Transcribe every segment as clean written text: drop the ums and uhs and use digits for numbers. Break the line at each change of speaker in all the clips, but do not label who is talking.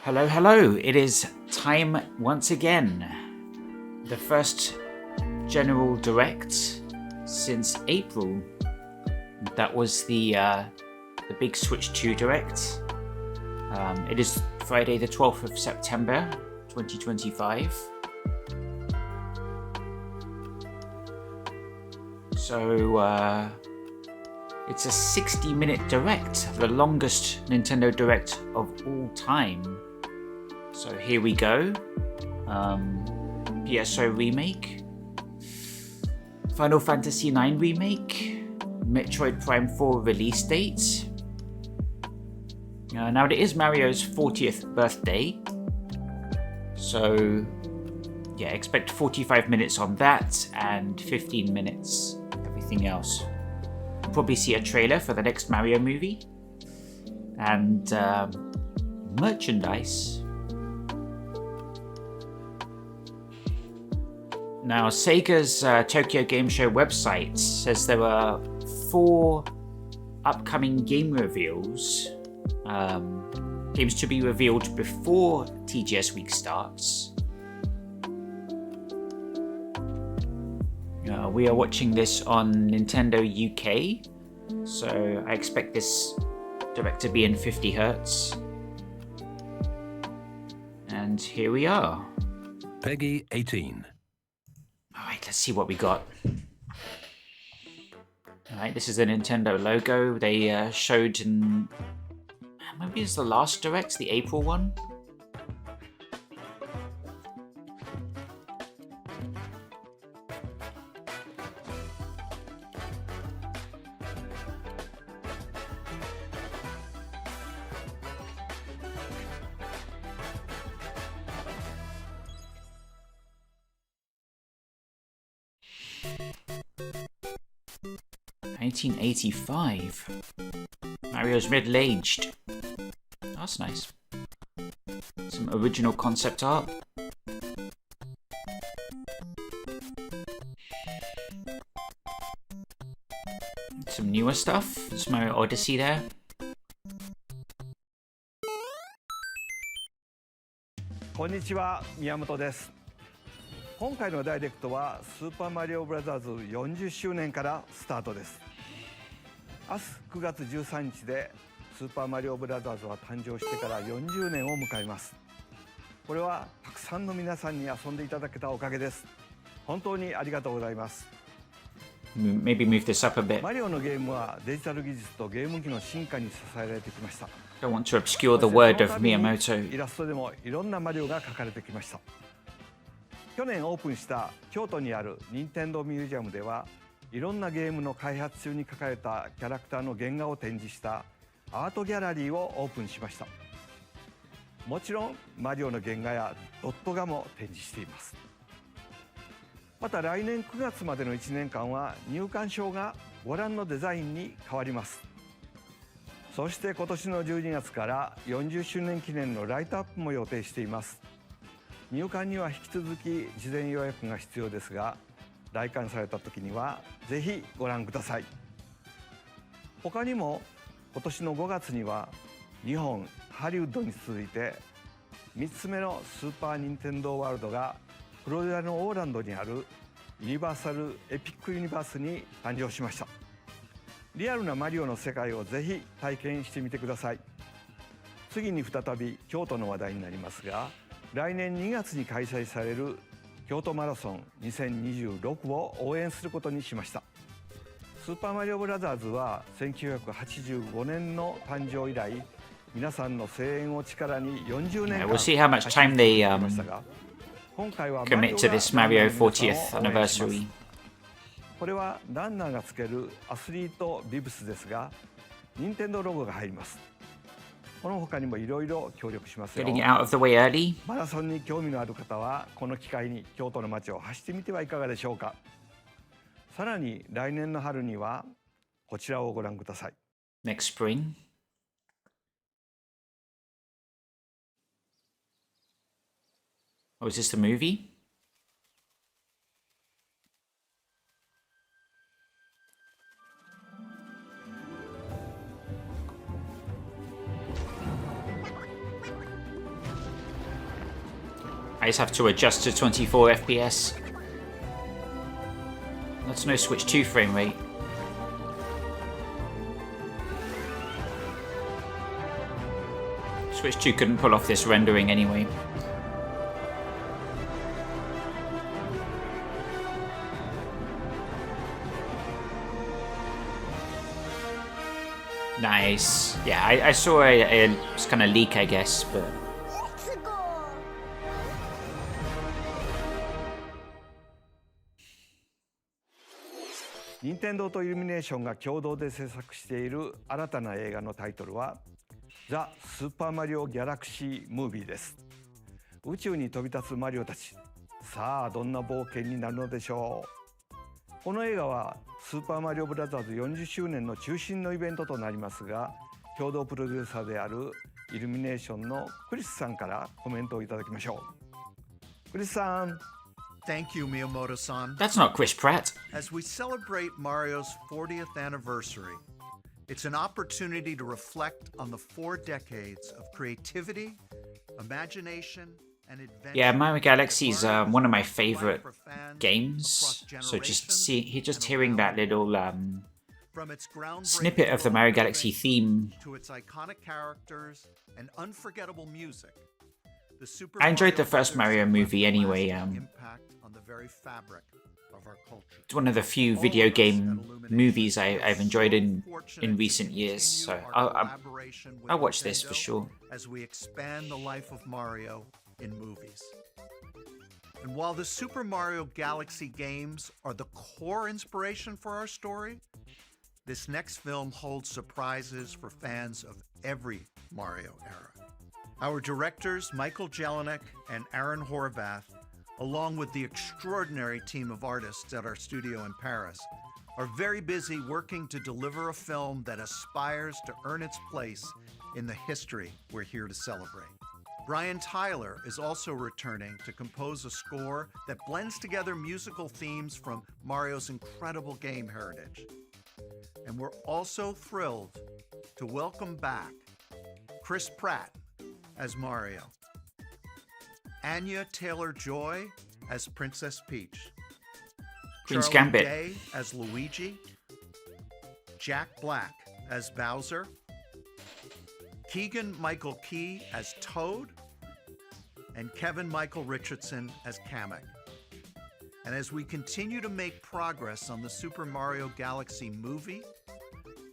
Hello, hello. It is time once again. The first General Direct since April. That was the big Switch 2 Direct. It is Friday the 12th of September 2025. So it's a 60-minute Direct, the longest Nintendo Direct of all time. So here we go. PSO Remake, Final Fantasy IX Remake, Metroid Prime 4 release date. Now it is Mario's 40th birthday, so yeah, expect 45 minutes on that and 15 minutes everything else. You'll probably see a trailer for the next Mario movie and merchandise. Now, Sega's Tokyo Game Show website says there are 4 upcoming game reveals, games to be revealed before TGS Week starts. We are watching this on Nintendo UK, so I expect this Direct to be in 50 Hz. And here we are.
Peggy 18.
Alright, let's see what we got. Alright, this is the Nintendo logo. They showed in... maybe it's the last Direct, the April one? (1985). Mario's middle-aged. That's nice. Some original concept art. Some newer stuff. There's Mario Odyssey there.
Konnichiwa, Miyamoto です。今回のダイレクトはスーパーマリオブラザーズ40周年からスタートです。明日9月13日でスーパーマリオブラザーズは誕生してから40年を迎えます。これはたくさんの皆さんに遊んでいただけたおかげです。本当にありがとうございます。
Maybe move this up a bit.
マリオのゲームはデジタル技術とゲーム機の進化に支えられてきました。
Don't want to obscure the word of Miyamoto.
イラストでもいろんなマリオが描かれてきました。去年オープンした京都にある任天堂ミュージアムではいろんなゲームの開発中に描かれたキャラクターの原画を展示したアートギャラリーをオープンしました。もちろんマリオの原画やドット画も展示しています。また来年9月までの1年間は入館証がご覧のデザインに変わります。そして今年の12月から40周年記念のライトアップも予定しています。入館には引き続き事前予約が必要ですが、来館された時にはぜひご覧ください。他にも今年の5月には日本ハリウッドに続いて3つ目のスーパーニンテンドーワールドがフロリダのオーランドにあるユニバーサルエピックユニバースに誕生しました。リアルなマリオの世界をぜひ体験してみてください。次に再び京都の話題になりますが、来年2月に開催される京都マラソン2026を応援することにしました。スーパーマリオブラザーズは1985年の誕生以来、皆さんの声援を力に40年間
We'll see how much time they
ましたが、今回は
commit to this Mario 40th anniversary.
これはランナーがつけるアスリートビブスですが、任天堂ロゴが入ります。この他にもいろいろ協力しますよ。
Getting it out of the way early.
マラソンに興味のある方はこの機会に京都の街を走ってみてはいかがでしょうか。さらに来年の春にはこちらをご覧ください。
Next spring. Oh, is this the movie? just have to adjust to 24 FPS. That's no Switch 2 frame rate. Switch 2 couldn't pull off this rendering anyway. Nice. Yeah, I saw a kind of leak, I guess, but...
任天堂とイルミネーションが共同で制作している新たな映画のタイトルはザ・スーパーマリオ・ギャラクシー・ムービーです。宇宙に飛び立つマリオたち、さあどんな冒険になるのでしょう。この映画はスーパーマリオブラザーズ40周年の中心のイベントとなりますが、共同プロデューサーであるイルミネーションのクリスさんからコメントをいただきましょう。クリスさん。
Thank you, Miyamoto-san.
That's not Chris Pratt.
As we celebrate Mario's 40th anniversary, it's an opportunity to reflect on the 4 decades of creativity, imagination, and adventure.
Yeah, Mario Galaxy is one of my favorite games. So just hearing that little snippet of the Mario Galaxy theme.
To its iconic characters and unforgettable music.
I enjoyed the first Mario movie anyway. It's one of the few video game movies I've enjoyed in recent years, so I'll watch this for sure.
As we expand the life of Mario in movies. And while the Super Mario Galaxy games are the core inspiration for our story, this next film holds surprises for fans of every Mario era. Our directors, Michael Jelinek and Aaron Horvath, along with the extraordinary team of artists at our studio in Paris, are very busy working to deliver a film that aspires to earn its place in the history we're here to celebrate. Brian Tyler is also returning to compose a score that blends together musical themes from Mario's incredible game heritage. And we're also thrilled to welcome back Chris Pratt as Mario, Anya Taylor-Joy as Princess Peach,
Queen's
Charlie
Gambit
Day as Luigi, Jack Black as Bowser, Keegan-Michael Key as Toad, and Kevin Michael Richardson as Kamek. And as we continue to make progress on the Super Mario Galaxy movie,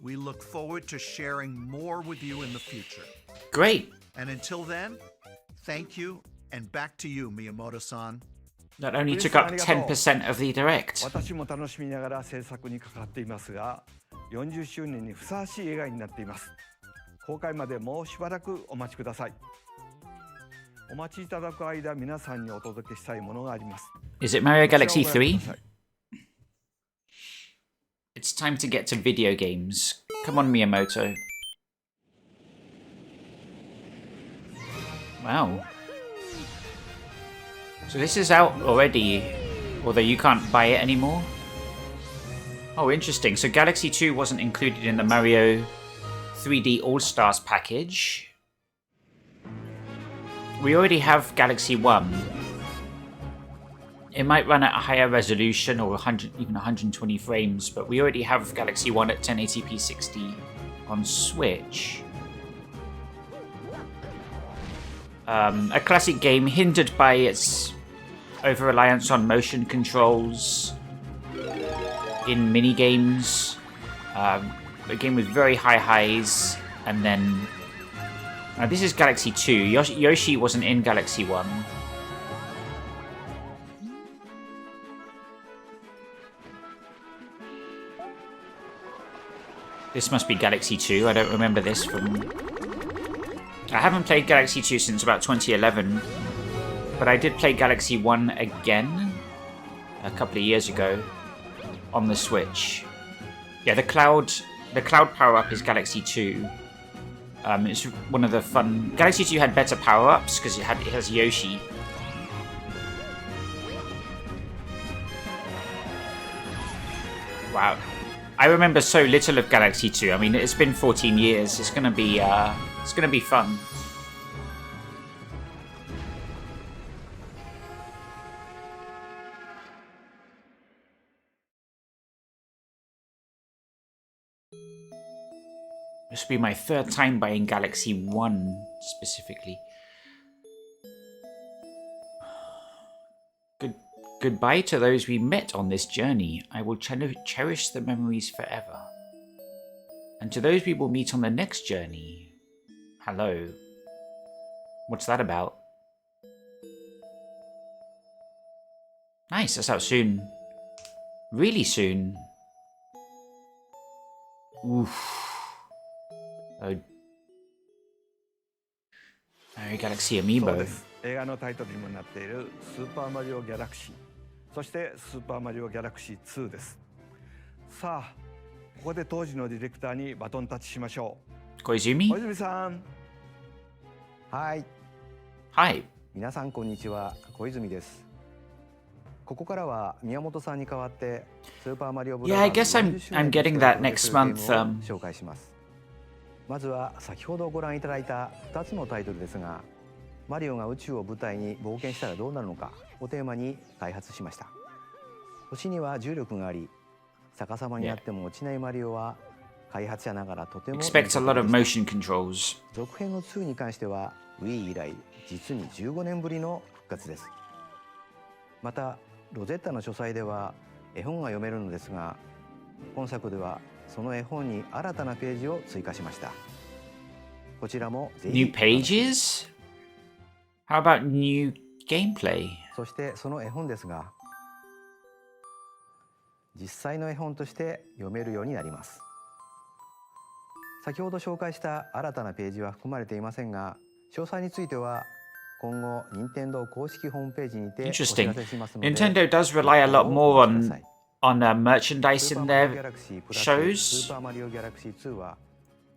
we look forward to sharing more with you in the future.
Great.
And until then, thank you, and back to you, Miyamoto-san.
That only took up 10% of the direct.
私も楽しみながら制作に関わっていますが、40周年にふさわしい映画になっています。公開までもうしばらくお待ちください。お待ちいただく間、皆さんにお届けしたいものがあります。
Is it Mario Galaxy 3? It's time to get to video games. Come on, Miyamoto. Wow. So this is out already, although you can't buy it anymore? Oh, interesting. So Galaxy 2 wasn't included in the Mario 3D All-Stars package. We already have Galaxy 1. It might run at a higher resolution or 100, even 120 frames, but we already have Galaxy 1 at 1080p 60 on Switch. A classic game hindered by its over-reliance on motion controls in minigames. A game with very high highs, and then... this is Galaxy 2. Yoshi wasn't in Galaxy 1. This must be Galaxy 2. I don't remember this from... I haven't played Galaxy 2 since about 2011, but I did play Galaxy 1 again a couple of years ago on the Switch. Yeah, the cloud power-up is Galaxy 2. It's one of the fun... Galaxy 2 had better power-ups because it has Yoshi. Wow. I remember so little of Galaxy 2. I mean, it's been 14 years. It's gonna be fun. This will be my third time buying Galaxy 1 specifically. Goodbye to those we met on this journey. I will cherish the memories forever. And to those we will meet on the next journey, hello. What's that about? Nice, that's out soon. Really soon. Oof. Oh. Mario Galaxy
そう
Amiibo.
です。映画のタイトルにもなっているスーパーマリオギャラクシー、そしてスーパーマリオギャラクシー2です。さあ、ここで当時のディレクターにバトンタッチしましょう。小
Koizumi?
泉さん。
はい、
Hi.
皆さんこんにちは、小泉です。ここからは宮本さんに代わってスーパーマリオブラザ
Yeah, I
ーズ
guess
40周年
I'm
にして
getting
お
that
届け
next
するゲーム
month.
を紹介します。まずは先ほどご覧いただいた2つのタイトルですが、マリオが宇宙を舞台に冒険したらどうなるのかをテーマに開発しました。星には重力があり、逆さまになっても落ちないマリオは開発者ながらとても
Expect a lot of motion controls.
続編の2に関しては Wii 以来実に15年ぶりの復活です。またロゼッタの書斎では絵本が読めるのですが、今作ではその絵本に新たなページを追加しました。こちらもぜひ
New pages? How about new gameplay?
そしてその絵本ですが、実際の絵本として読めるようになります。先ほど紹介した新たなページは含まれていませんが、詳細については今後任天堂公式ホームページにてお知
Interesting.
らせしますので、
Nintendo does rely a lot more
ご覧ください。
on merchandise
スーパ
in
ーマリオギャ
their
ラクシープラス
shows.
スーパーマリオギャラクシー2は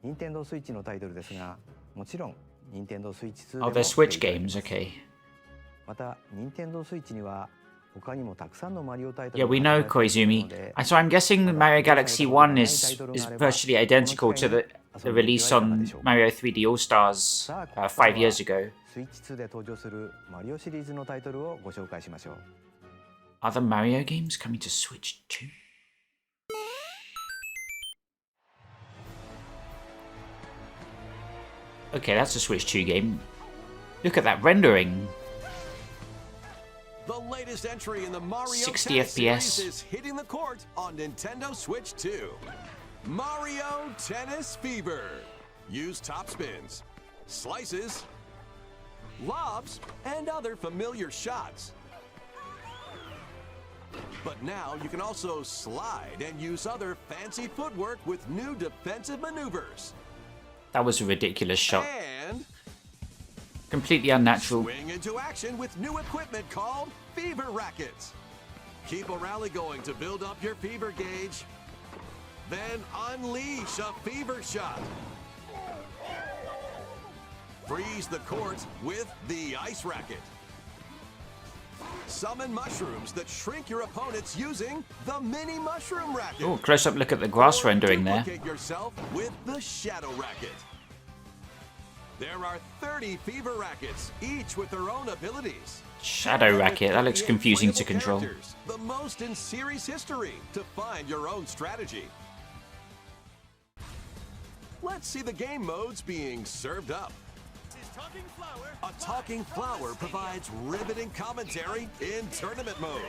任天堂スイッチのタイトルですが、もちろん任天堂スイッチ2で
Oh,
も
they're Switch
プレイでき
games,
ます。
okay.
また任天堂スイッチには他にもたくさんのマリオタイト
Yeah,
ル
we
が
know
発売されている
Koizumi.
ので、
So I'm guessing Mario Galaxy 1 is virtually identical to the release on Mario 3D All-Stars 5 years ago.
スイッチ2で登場するマリオシリーズのタイトルをご紹介しましょう。
Are the Mario games coming to Switch too? Okay, that's a Switch 2 game. Look at that rendering.
The latest entry in the Mario
60
Tennis
FPS.
series is hitting the court on Nintendo Switch 2. Mario Tennis Fever. Use top spins, slices, lobs, and other familiar shots. But now you can also slide and use other fancy footwork with new defensive maneuvers.
That was a ridiculous shot.
And
Completely unnatural.
swing into action with new equipment called Fever Rackets. Keep a rally going to build up your fever gauge. Then unleash a fever shot. Freeze the court with the Ice Racket. Summon mushrooms that shrink your opponents using the Mini Mushroom Racket.
Oh, close-up look at the grass
Or
rendering there.
duplicate yourself with the Shadow Racket. There are 30 Fever Rackets, each with their own abilities.
Shadow
And with
Racket, that looks
38
confusing to
playable
control.
characters, the most in series history, to find your own strategy. Let's see the game modes being served up. A talking flower provides riveting commentary in tournament mode.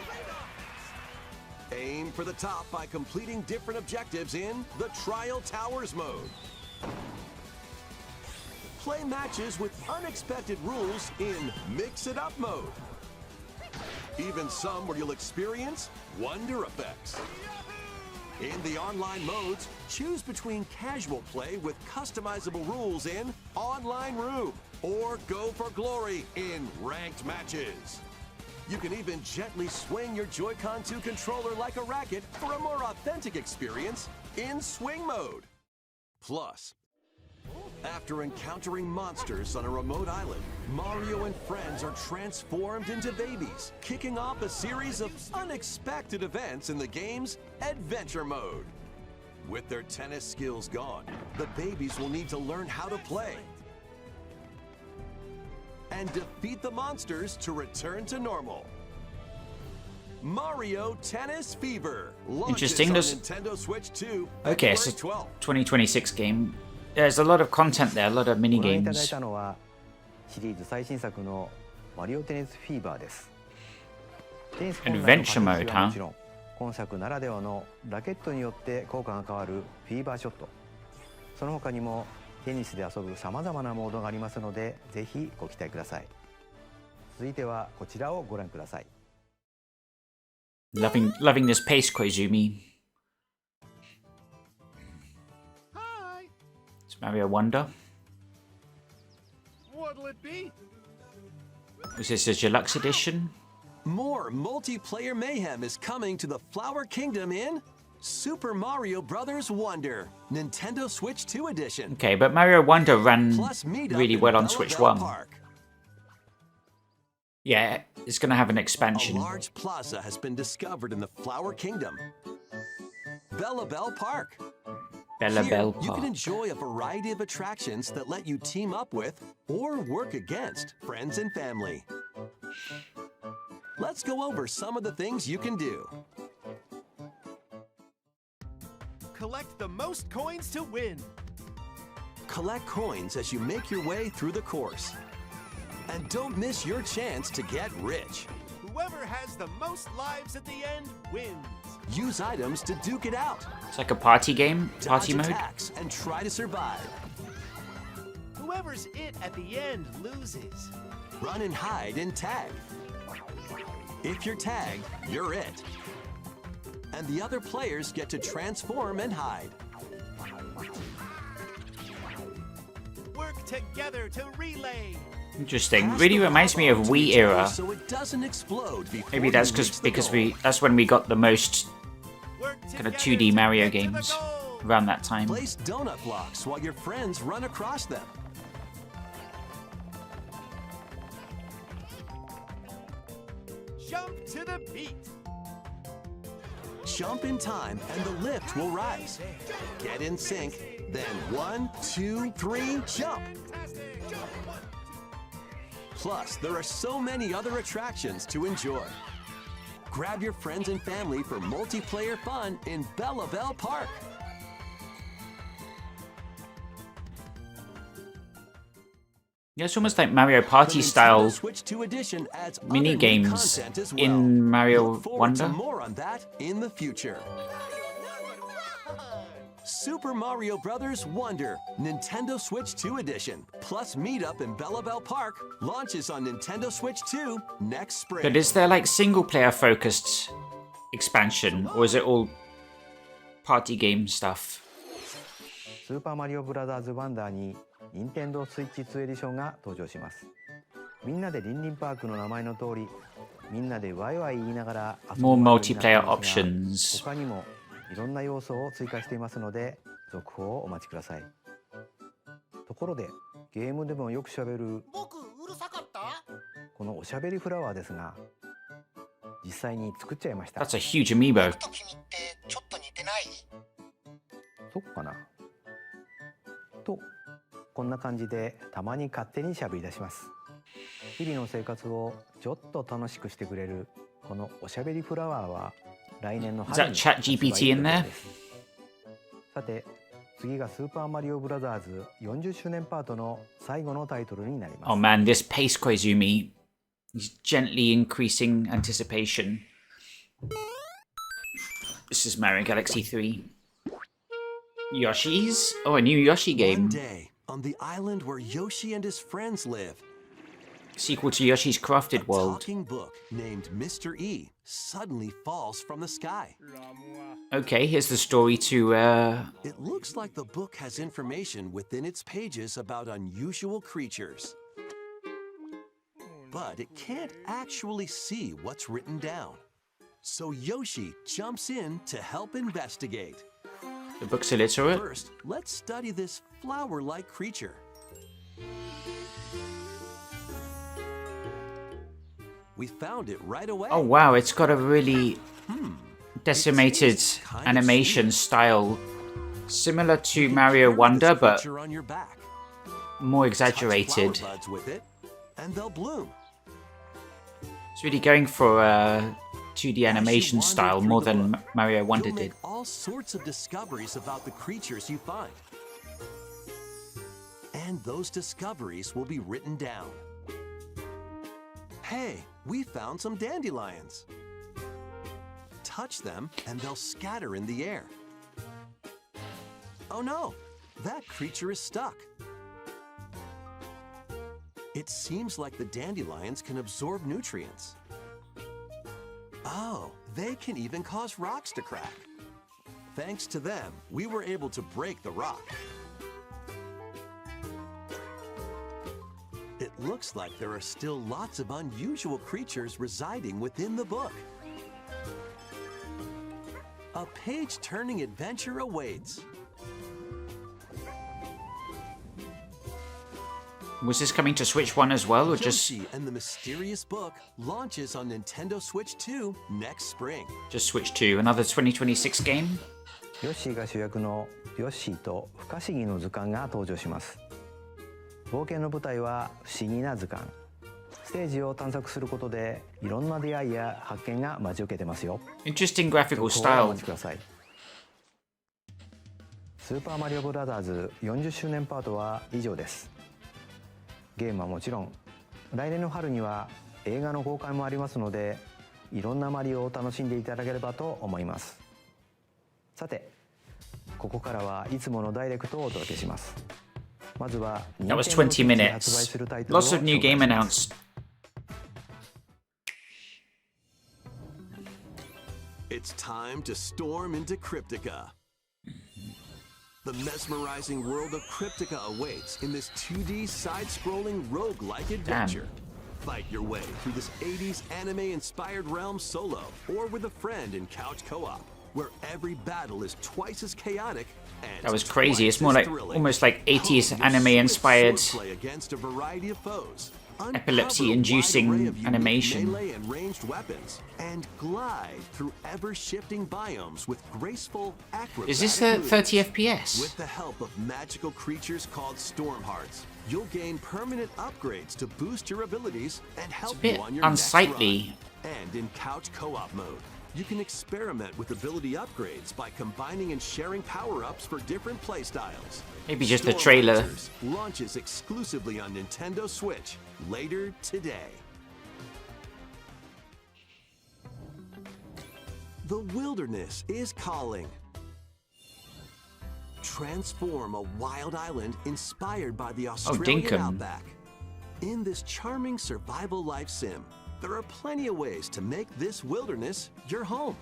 Aim for the top by completing different objectives in the Trial Towers mode. Play matches with unexpected rules in Mix It Up mode. Even some where you'll experience wonder effects. In the online modes, choose between casual play with customizable rules in Online Room, or go for glory in ranked matches. You can even gently swing your Joy-Con 2 controller like a racket for a more authentic experience in Swing mode. Plus, after encountering monsters on a remote island, Mario and friends are transformed into babies, kicking off a series of unexpected events in the game's Adventure mode. With their tennis skills gone, the babies will need to learn how to play and defeat the monsters to return to normal. Mario Tennis Fever launches
Interesting,
on
there's-
Nintendo Switch 2
Okay,
February
so
12th.
2026 game. There's a lot of content there, a lot of
ご覧
mini
いただい
games.
たのはシリーズ最新作のマリオテニスフィーバーです。テニス本来の
Adventure
駆け引き
mode,
はもちろん、今作ならではのラケットによって効果が変わるフィーバーショット、その他にもテニスで遊ぶさまざまなモードがありますので、ぜひご期待ください。続いてはこちらをご覧ください。
Loving this pace, Koizumi.
Hi.
It's Mario Wonder.
What'll it be?
Was this a deluxe edition?
More multiplayer mayhem is coming to the Flower Kingdom in Super Mario Bros. Wonder, Nintendo Switch 2 Edition.
Okay, but Mario Wonder ran
Plus meet up
really
in
well on
Bella
Switch
Bell
1.
Park.
Yeah, it's gonna have an
A
expansion.
large plaza has been discovered in the Flower Kingdom. Bella Bell Park.
Bella
Here,
Bell
you can
Park.
enjoy a variety of attractions that let you team up with or work against friends and family. Let's go over some of the things you can do.
Collect the most coins to win.
Collect coins as you make your way through the course. And don't miss your chance to get rich.
Whoever has the most lives at the end wins.
Use items to duke it out.
It's like a party game, party
Dodge
mode.
attacks and try to survive.
Whoever's it at the end loses.
Run and hide and tag. If you're tagged, you're it. And the other players get to transform and hide.
Work together to relay.
Interesting.
Pass
Really
the
reminds me of
lava to
Wii
each other
era.
So it doesn't explode before
Maybe that's
you reach the
because
goal.
that's when we got the most
Work
kind of
together
2D
to
Mario
get to the
games
goal.
around that time.
Place donut blocks while your friends run across them.
Jump to the beat.
Jump in time and the lift will rise. Get in sync, then 1, 2, 3, jump! Plus, there are so many other attractions to enjoy. Grab your friends and family for multiplayer fun in Bella Bell Park.
Yeah, it's almost like Mario Party
The Nintendo
style
Switch 2 Edition adds
mini
other new
games
content as well.
in Mario
Look forward
Wonder.
to more on that in the future. Super Mario Bros. Wonder, Nintendo Switch 2 Edition, plus Meetup in Bella Bell Park, launches on Nintendo Switch 2 next spring.
But is there like single player focused expansion, or is it all party game stuff?
スーパーマリオブラザーズワンダーに任天堂スイッチ2エディションが登場します。みんなでリンリンパークの名前の通り、みんなでワイワイ言いながら遊ぶ
More
マリオになってい
multiplayer
ますが、
options.
他にもいろんな要素を追加していますので、続報をお待ちください。ところで、ゲームでもよくしゃべる
僕うるさかった？
このおしゃべりフラワーですが、実際に作っちゃいました。
That's a huge amiibo.
と君ってちょっと似てない？
そっかなと、こんな感じでたまに勝手にしゃべり出します。日々の生活をちょっと楽しくしてくれるこのおしゃべりフラワーは来年の
Is
春
that
に
ChatGPT in
発売
there?
予定です。さて、次がスーパーマリオブラザーズ40周年パートの最後のタイトルになります。
Oh man, this pace, Koizumi. He's gently increasing anticipation. This is Mario Galaxy 3. Yoshi's? Oh, a new Yoshi
One
game.
day, on the island where Yoshi and his friends live,
Sequel to Yoshi's Crafted
a
World.
talking book named Mr. E suddenly falls from the sky.
Okay, here's the story to,
It looks like the book has information within its pages about unusual creatures. But it can't actually see what's written down. So Yoshi jumps in to help investigate.
the book's illiterate.
First, let's study this flower-like creature. We found it right away.
Oh wow, it's got a really decimated
It's kind of
animation
cheap.
style. Similar to
Pair
Mario
with
Wonder,
this
but
creature on your back.
more
Touch
exaggerated.
flower buds with it, and they'll bloom.
It's really going for a 2D animation
wander
style
through
more
the
than Mario Wonder
You'll
did.
make all sorts of discoveries about the creatures you find. and those discoveries will be written down. Hey, we found some dandelions. Touch them and they'll scatter in the air. Oh no, that creature is stuck. It seems like the dandelions can absorb nutrients. Oh, they can even cause rocks to crack. Thanks to them, we were able to break the rock. It looks like there are still lots of unusual creatures residing within the book. A page-turning adventure awaits.
Was this coming to Switch 1 as well, or just
Yoshi and the Mysterious Book launches on Nintendo Switch 2 next spring.
Switch 2? Another 2026 game?
ヨッシーが主役のヨッシーと不可思議の図鑑が登場します。冒険の舞台は不思議な図鑑。ステージを探索することでいろんな出会いや発見が待ち受けてますよ。
Interesting graphical
お
style.
待ちください。スーパーマリオブラザーズ40周年パートは以上です。ゲームはもちろん来年の春には映画の公開もありますので、いろんなマリオを楽しんでいただければと思います。さて、ここからはいつものダイレクトをお届けします。まずは
That was 20
Nintendo Switch で発売
minutes.
するタイトルを
Lots of new
紹介
game
します。
announced.
It's time to storm into Cryptica. The mesmerizing world of Cryptica awaits in this 2D side-scrolling roguelike adventure. Fight your way through this 80s anime-inspired realm solo or with a friend in couch co-op, where every battle is twice as chaotic and
That was crazy. It's more
twice as
like
thrilling.
almost like 80s
Hone your
anime-inspired
swift swordplay against a variety of foes. Uncover
epilepsy-inducing
a wide array of unique
animation.
melee and ranged weapons, and glide through ever-shifting biomes with graceful acrobatic
Is this the
moves.
30 FPS?
With the help of magical creatures called Storm Hearts, you'll gain permanent upgrades to boost your abilities and help
bit
you on your
unsightly.
next run. And in couch co-op mode, you can experiment with ability upgrades by combining and sharing power-ups for different playstyles.
Maybe just the
Storm
trailer.
Hunters launches exclusively on Nintendo Switch later today. The wilderness is calling. Transform a wild island inspired by the Australian
Dinkum.
outback. In this charming survival life sim, there are plenty of ways to make this wilderness your home.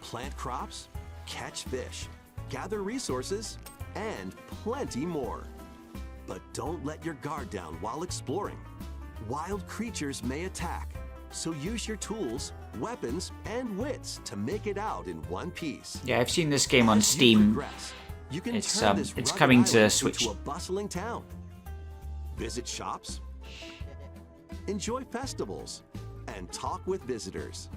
Plant crops, catch fish, gather resources, and plenty more. But don't let your guard down while exploring. Wild creatures may attack, so use your tools, weapons, and wits to make it out in one piece.
Yeah, I've seen this game on
As you
Steam.
progress, you can
It's,
turn this
it's
rugged
coming to
island
Switch.
into a bustling town. Visit shops, enjoy festivals, and talk with visitors.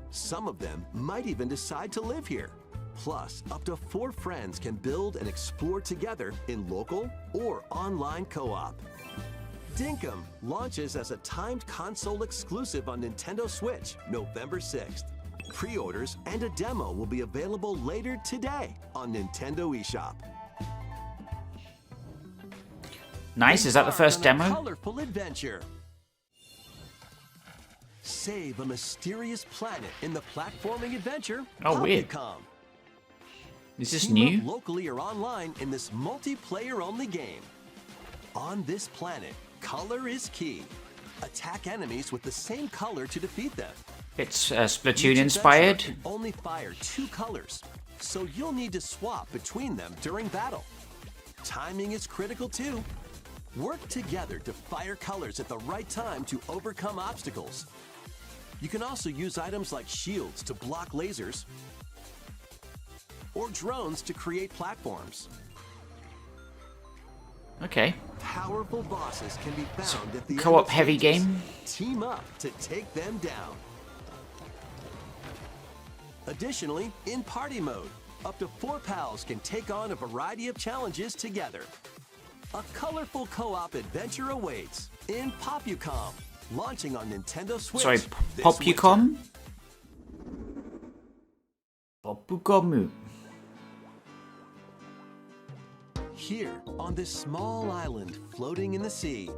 Some of them might even decide to live here. Plus, up to 4 friends can build and explore together in local or online co-op. Dinkum launches as a timed console exclusive on Nintendo Switch November 6th. Pre-orders and a demo will be available later today on Nintendo eShop.
Nice. Is that the first
Embark on a
demo?
colorful adventure. Save a mysterious planet in the platforming adventure.
Oh, weird.
Poppycom.
Is this
Team
new?
up locally or online in this multiplayer-only game. On this planet, color is key. Attack enemies with the same color to defeat them.
It's
Each
Splatoon
adventurer
inspired.
can only fire 2 colors, so you'll need to swap between them during battle. Timing is critical too. Work together to fire colors at the right time to overcome obstacles. You can also use items like shields to block lasers or drones to create platforms.
Okay.
Powerful bosses can be found at the end
Co-op
of
heavy
stages.
game.
Team up to take them down. Additionally, in party mode, up to 4 pals can take on a variety of challenges together. A colorful co-op adventure awaits in Popucom, launching on Nintendo Switch.
Sorry,
this
Popucom?
winter.
Popucom.
Here, on this small island floating in the sea,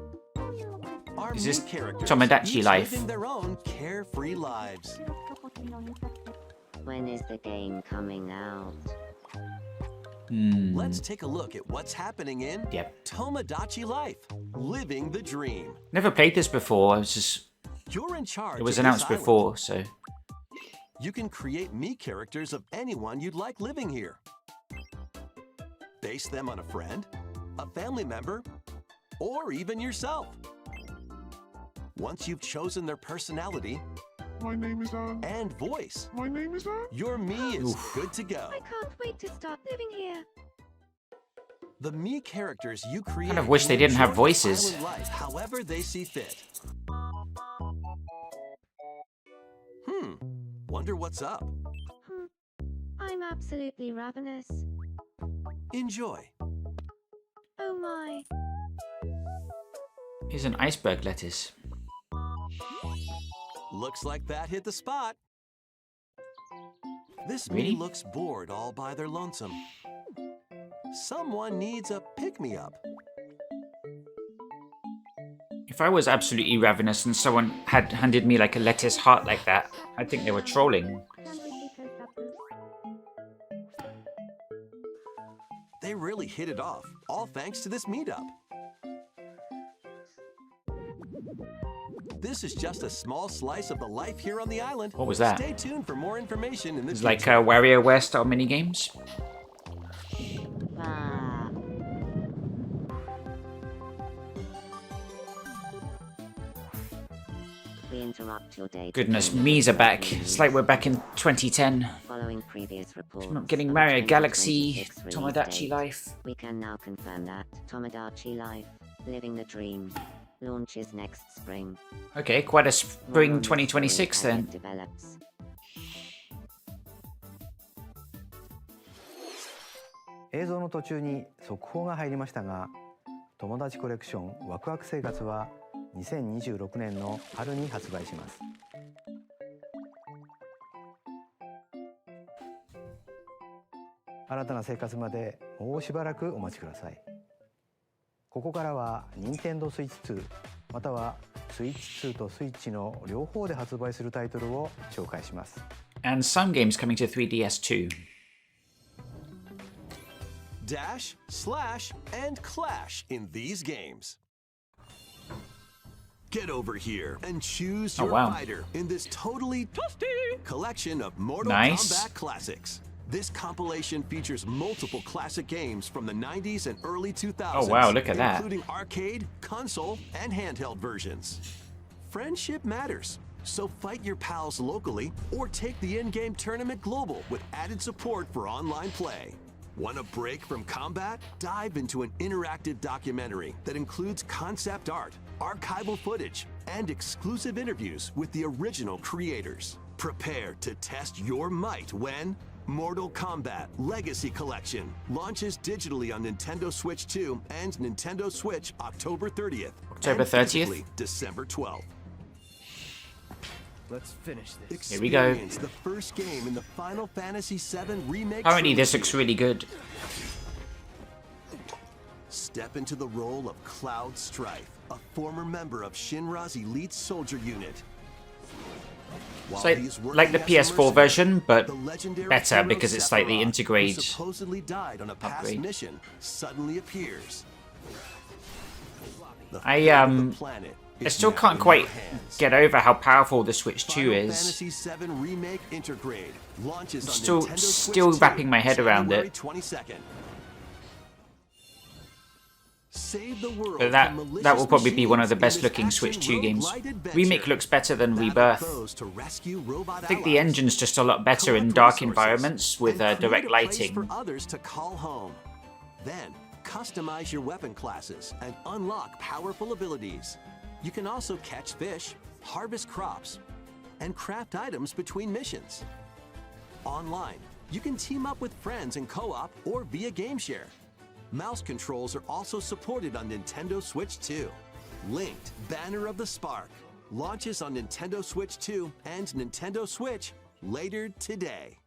our
Is this
Mii characters,
Tomodachi
each
Life?
living their own carefree lives.
When is the game coming out?
Let's take a look at what's happening in
Yep.
Tomodachi Life, living the dream.
Never played this before.
You're in charge.
It was
of this
announced
island.
before, so
You can create Mii characters of anyone you'd like living here. Base them on a friend, a family member, or even yourself. Once you've chosen their personality
My name is
and voice,
My name is
your Mii is good to go.
I can't wait to start living here.
The Mii characters you create
Kind of wish they
can
didn't have
enjoy
voices.
island life however they see fit. Wonder what's up.
I'm absolutely ravenous.
Enjoy.
Oh my.
here's an iceberg lettuce.
Looks like that hit the spot. This
Really?
Mii looks bored all by their lonesome. Someone needs a pick-me-up.
If I was absolutely ravenous and someone had handed me like a lettuce heart like that, I'd think they were trolling.
They really hit it off, all thanks to this meetup. This is just a small slice of the life here on the island.
What was that?
Stay tuned for more information in the
It's like
future.
WarioWare style minigames.
Ah, we interrupt your day.
Goodness, Mii's are back. It's like we're back in 2010.
Following previous reports,
I'm not getting
of
Mario
the
Galaxy,
2026 release
Tomodachi
date,
Life.
We can now confirm that Tomodachi Life, Living the Dream, launches next spring.
Okay, quite a
More
spring
on the story
2026
as
then.
it develops.
映像の途中に速報が入りましたが、友達コレクションワクワク生活は2026年の春に発売します。新たな生活までもうしばらくお待ちください。ここからは Nintendo Switch 2または Switch 2と Switch の両方で発売するタイトルを紹介します。
And some games coming to 3DS too.
Dash, slash, and clash in these games. Get over here and choose
Oh,
your
wow.
fighter in this totally collection of Mortal
Nice.
Kombat classics. This compilation features multiple classic games from the 90s and early 2000s.
Oh, wow, look at that.
Including arcade, console, and handheld versions. Friendship matters, so fight your pals locally or take the in-game tournament global with added support for online play. Want a break from combat? Dive into an interactive documentary that includes concept art, archival footage, and exclusive interviews with the original creators. Prepare to test your might when Mortal Kombat Legacy Collection launches digitally on Nintendo Switch 2 and Nintendo Switch October 30th.
October
and
30th?
physically December 12th.
Let's finish this.
Here we go.
Experience the first game in the Final Fantasy VII Remake
Apparently this
trilogy.
looks really good.
Step into the role of Cloud Strife, a former member of Shinra's elite soldier unit.
It's
While
like,
he's working
like the
as a
PS4
mercenary,
version, but
the legendary
better
hero
because it's like the
Sephiroth,
integrate
who supposedly died on a past
upgrade.
mission, suddenly appears. The
I,
fate of the planet
I
is
still
now
can't
in
quite
your hands.
get over how powerful the Switch 2
Final
is.
Fantasy VII Remake Intergrade launches on
Still-
Nintendo
still
Switch 2,
wrapping my head around
January
it.
22nd. Save the world
But that
from
that will
malicious
probably be one of the
machines
best
in this
looking Switch 2
action
games.
roguelite adventure.
Remake looks better than
Battle
Rebirth.
foes to rescue robot
I think the
allies,
engine's just a lot better in
collect
dark
resources,
environments with
and create
direct
a place
lighting.
for others to call home. Then customize your weapon classes and unlock powerful abilities. You can also catch fish, harvest crops, and craft items between missions. Online, you can team up with friends in co-op or via game share. Mouse controls are also supported on Nintendo Switch 2. Linked Banner of the Spark launches on Nintendo Switch 2 and Nintendo Switch later today.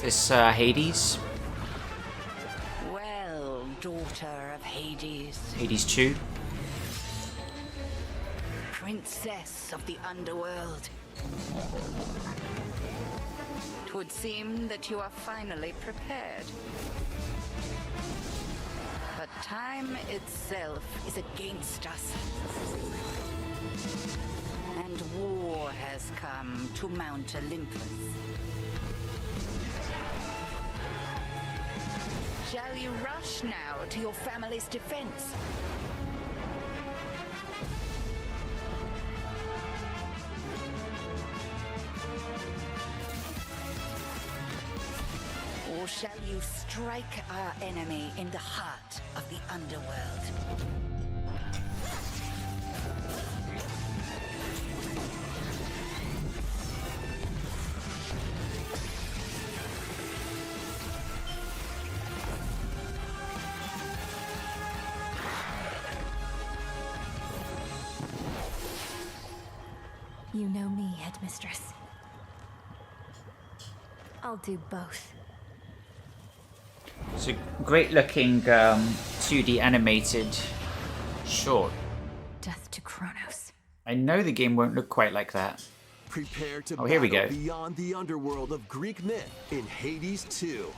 this Hades.
Well, daughter of Hades.
Hades 2.
Princess of the underworld. Twould seem that you are finally prepared. But time itself is against us. And war has come to Mount Olympus. Shall you rush now to your family's defense? Or shall you strike our enemy in the heart of the underworld?
You know me, Headmistress. I'll do both.
It's a great looking 2D animated short.
Death to Kronos.
I know the game won't look quite like that.
Prepare to
Oh, here we
battle
go.
beyond the underworld of Greek myth in Hades 2.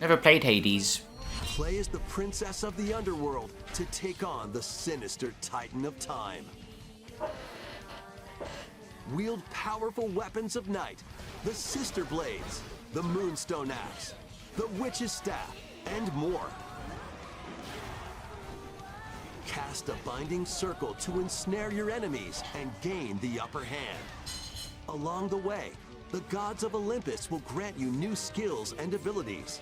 Never played Hades.
Play as the princess of the underworld to take on the sinister Titan of Time. Wield powerful weapons of night, the Sister Blades, the Moonstone Axe, the Witch's Staff, and more. Cast a binding circle to ensnare your enemies and gain the upper hand. Along the way, the gods of Olympus will grant you new skills and abilities.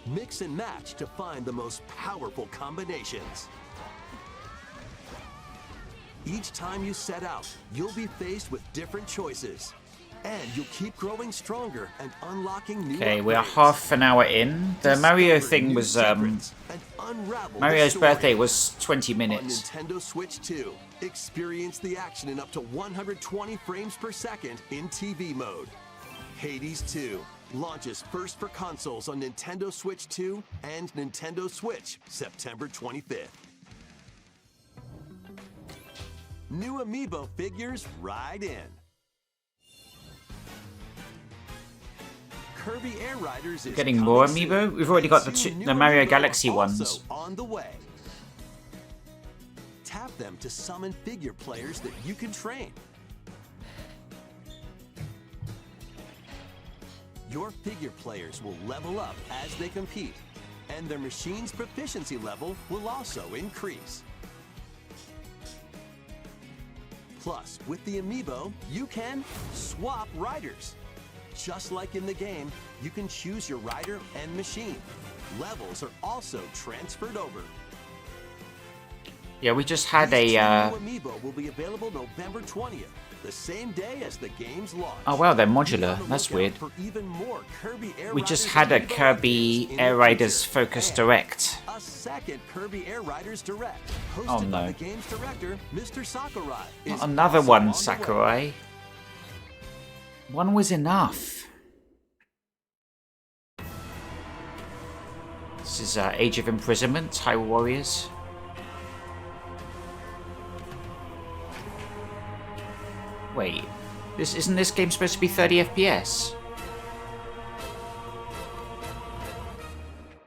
Mix and match to find the most powerful combinations. Each time you set out, you'll be faced with different choices. And you'll keep growing stronger and unlocking new
Okay, we're
upgrades.
half an hour in. The Mario
Discover
thing
new
was
secrets and unravel the
Mario's
story.
birthday was 20
On
minutes.
Nintendo Switch 2, experience the action in up to 120 frames per second in TV mode. Hades 2 launches first for consoles on Nintendo Switch 2 and Nintendo Switch September 25th. New Amiibo figures ride in. Kirby Air Riders is
Getting
coming
more
soon,
Amiibo? We've already got the
and
two-
two
the
new
Mario
Amiibo
Galaxy
are
ones.
also on the way. Tap them to summon figure players that you can train. Your figure players will level up as they compete, and their machine's proficiency level will also increase. Plus, with the Amiibo, you can swap riders. Just like in the game, you can choose your rider and machine. Levels are also transferred over.
Yeah, we just had
These
a.
two new Amiibo will be available November 20th, the same day as the game's launch.
Oh wow, they're
Be
modular.
on the
That's
lookout
weird.
for even more Kirby Air
We just
Riders
had a
Amiibo
Kirby
updates in
Air
the
Riders
future.
Focus
And
Direct.
a second Kirby Air Riders Direct, hosted
Oh,
by
no.
the game's director, Mr. Sakurai. is
Another
also
one,
on the way.
Sakurai. One was enough. This is Age of Imprisonment, Hyrule Warriors. Wait, isn't this game supposed to be 30 FPS?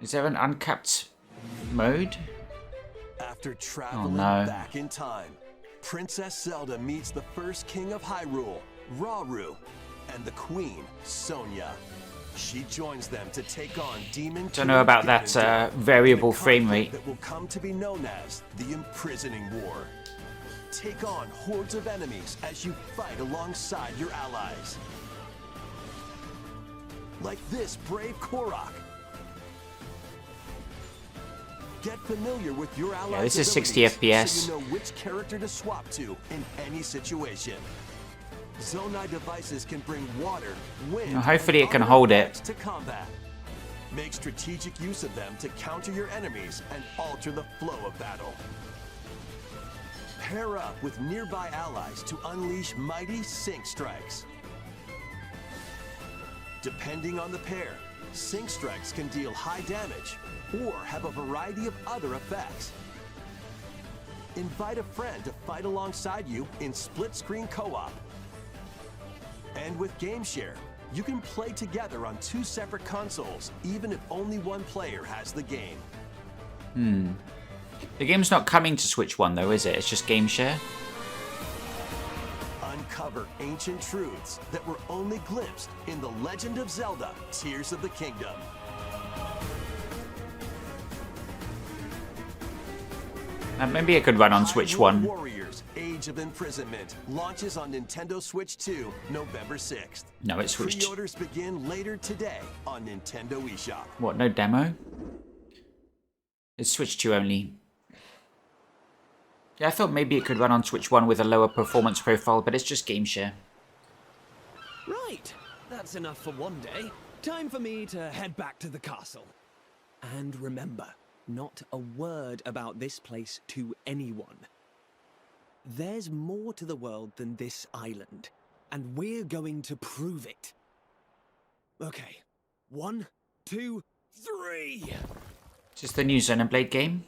Is there an uncapped mode?
After traveling
no.
back in time, Princess Zelda meets the first king of Hyrule, Rauru, and the queen, Sonia. She joins them to take on Demon
Don't know about
King
that
Ganondorf
variable
in a
frame
conflict
rate.
that will come to be known as the Imprisoning War. Take on hordes of enemies as you fight alongside your allies. Like this brave Korok. Get familiar with your allies'
this is 60
abilities
FPS.
so you know which character to swap to in any situation. Zonai devices can bring water, wind,
Now, hopefully
and
it can
other
hold it.
effects to combat. Make strategic use of them to counter your enemies and alter the flow of battle. Pair up with nearby allies to unleash mighty sync strikes. Depending on the pair, Sync Strikes can deal high damage or have a variety of other effects. Invite a friend to fight alongside you in split-screen co-op. And with GameShare, you can play together on 2 separate consoles, even if only one player has the game.
The game's not coming to Switch 1 though, is it? It's just GameShare?
Uncover ancient truths that were only glimpsed in The Legend of Zelda: Tears of the Kingdom.
Maybe it could run on Switch 1.
Warriors: Age of Imprisonment launches on Nintendo Switch 2 November 6th.
No, it's Switch 2.
Pre-orders begin later today on Nintendo eShop.
What, no demo? It's Switch 2 only. Yeah, I thought maybe it could run on Switch 1 with a lower performance profile, but it's just GameShare.
Right, that's enough for one day. Time for me to head back to the castle. And remember, not a word about this place to anyone. There's more to the world than this island, and we're going to prove it. Okay, 1, 2, 3!
Is this the new Xenoblade game?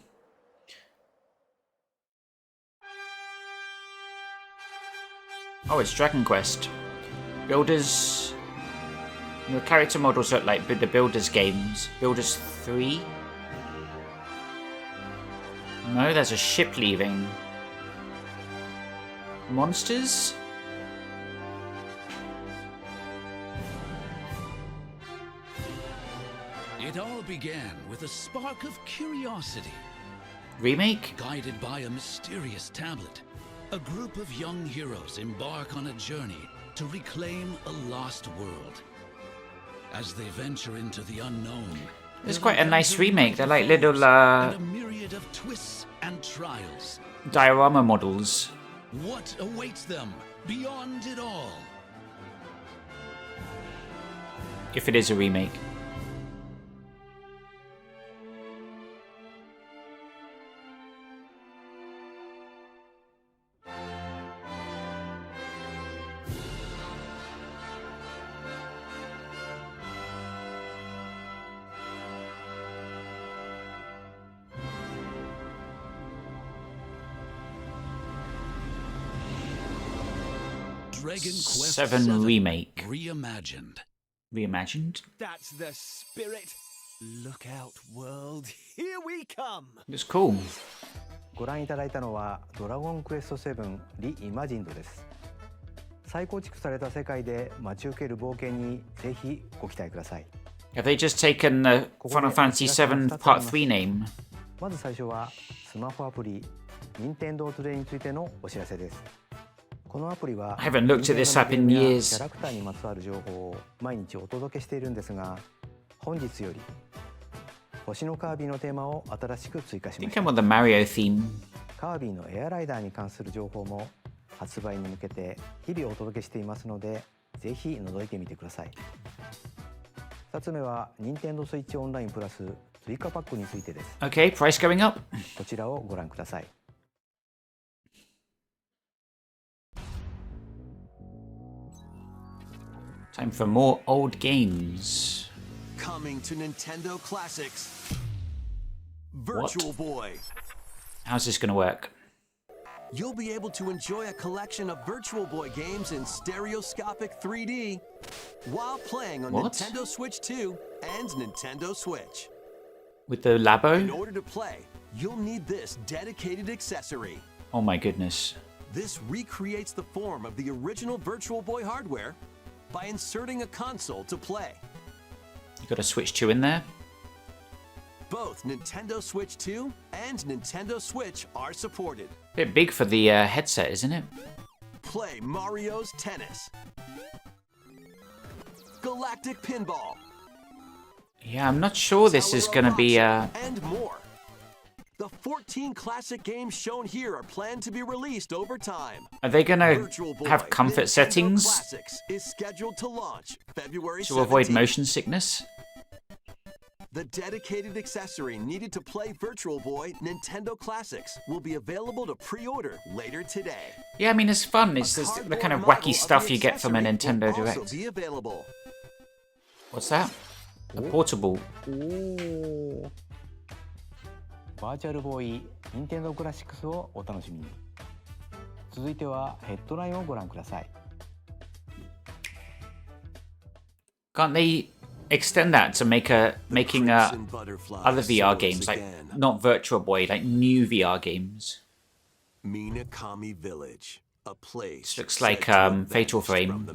Oh, it's Dragon Quest. Builders... The character models look like the Builders games. Builders 3? No, there's a ship leaving. Monsters?
It all began with a spark of curiosity.
Remake?
Guided by a mysterious tablet, a group of young heroes embark on a journey to reclaim a lost world. As they venture into the unknown,
It's quite a nice remake. They're like little
and a myriad of twists and trials.
diorama models.
What awaits them beyond it all?
If it is a remake.
Dragon Quest
7 remake.
Reimagined.
Reimagined?
That's the spirit. Look out, world. Here we come.
It's cool.
ご覧いただいたのはドラゴンクエスト7リイマジンドです。再構築された世界で待ち受ける冒険にぜひご期待ください。
Have they just taken the Final Fantasy VII Part 3 name?
まず最初はスマホアプリ任天堂トゥデイについてのお知らせです。このアプリは
I haven't looked at this app in
キ
years.
ャラクターにまつわる情報を毎日お届けしているんですが、本日より星のカービィのテーマを新しく追加し
I
ま
think
した。
I'm on the Mario theme.
カービィのエアライダーに関する情報も発売に向けて日々お届けしていますので、ぜひ覗いてみてください。2つ目は任天堂スイッチオンラインプラス追加パックについてです。
Okay, price going up.
こちらをご覧ください。
Time for more old games.
Coming to Nintendo Classics. Virtual Boy.
How's this going to work?
You'll be able to enjoy a collection of Virtual Boy games in stereoscopic 3D while playing on
What?
Nintendo Switch 2 and Nintendo Switch.
With the Labo?
In order to play, you'll need this dedicated accessory.
Oh my goodness.
This recreates the form of the original Virtual Boy hardware by inserting a console to play.
You got a Switch 2 in there?
Both Nintendo Switch 2 and Nintendo Switch are supported.
Bit big for the headset, isn't it?
Play Mario's Tennis, Galactic Pinball.
Yeah, I'm not sure this is going to be
and more. The 14 classic games shown here are planned to be released over time.
Are they going to
Virtual Boy
have comfort
Nintendo
settings
Classics is scheduled to launch February
to avoid
17th.
motion sickness?
The dedicated accessory needed to play Virtual Boy Nintendo Classics will be available to pre-order later today.
Yeah, I mean, it's fun. It's just the kind of wacky stuff you get from a Nintendo
will also
Direct.
be available.
What's that? A portable.
バーチャルボーイ任天堂クラシックスをお楽しみに。続いてはヘッドラインをご覧ください。
Can't they extend that to making other VR games, like not Virtual Boy, like new VR games?
Minakami Village, a place.
This looks like Fatal Frame.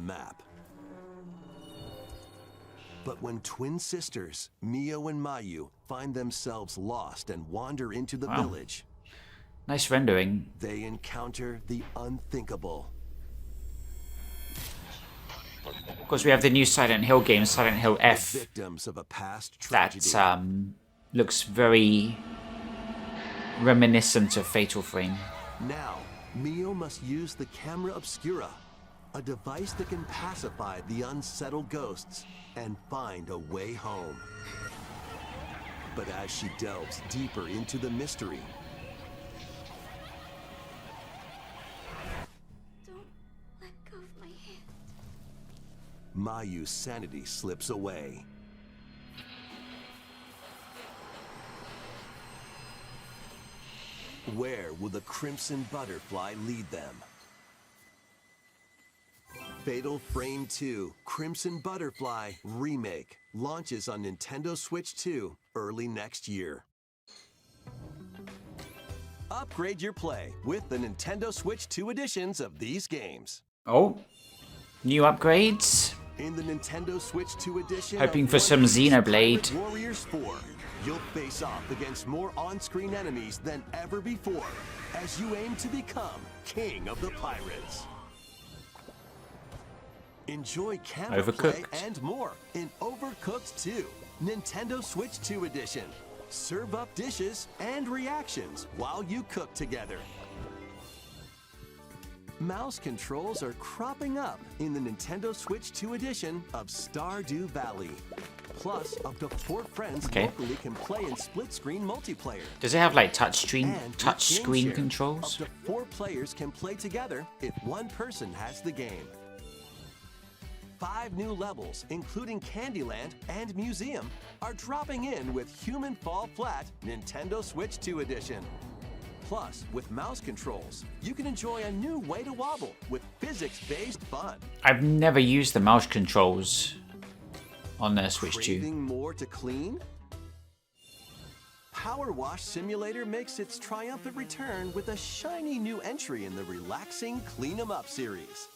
But when twin sisters, Mio and Mayu, find themselves lost and wander into the village,
nice rendering.
They encounter the unthinkable.
Of course, we have the new Silent Hill game, Silent Hill F.
Victims of a past tragedy.
That looks very reminiscent of Fatal Frame.
Now, Mio must use the camera obscura, a device that can pacify the unsettled ghosts and find a way home. But as she delves deeper into the mystery,
Don't let go of my hand.
Mayu's sanity slips away. Where will the Crimson Butterfly lead them? Fatal Frame 2 Crimson Butterfly Remake launches on Nintendo Switch 2 early next year. Upgrade your play with the Nintendo Switch 2 editions of these games.
Oh, new upgrades.
In the Nintendo Switch 2 edition,
Hoping for some Xenoblade.
Warriors 4, you'll face off against more on-screen enemies than ever before as you aim to become King of the Pirates. Enjoy camera play and more in Overcooked 2, Nintendo Switch 2 edition. Serve up dishes and reactions while you cook together. Mouse controls are cropping up in the Nintendo Switch 2 edition of Stardew Valley. Plus, up to 4 friends locally can play in split-screen multiplayer.
Does it have like touch screen controls?
Up to 4 players can play together if one person has the game. 5 new levels, including Candyland and Museum, are dropping in with Human Fall Flat Nintendo Switch 2 edition. Plus, with mouse controls, you can enjoy a new way to wobble with physics-based fun.
I've never used the mouse controls on the Switch 2.
Craving more to clean? Power Wash Simulator makes its triumphant return with a shiny new entry in the relaxing Clean 'em Up series.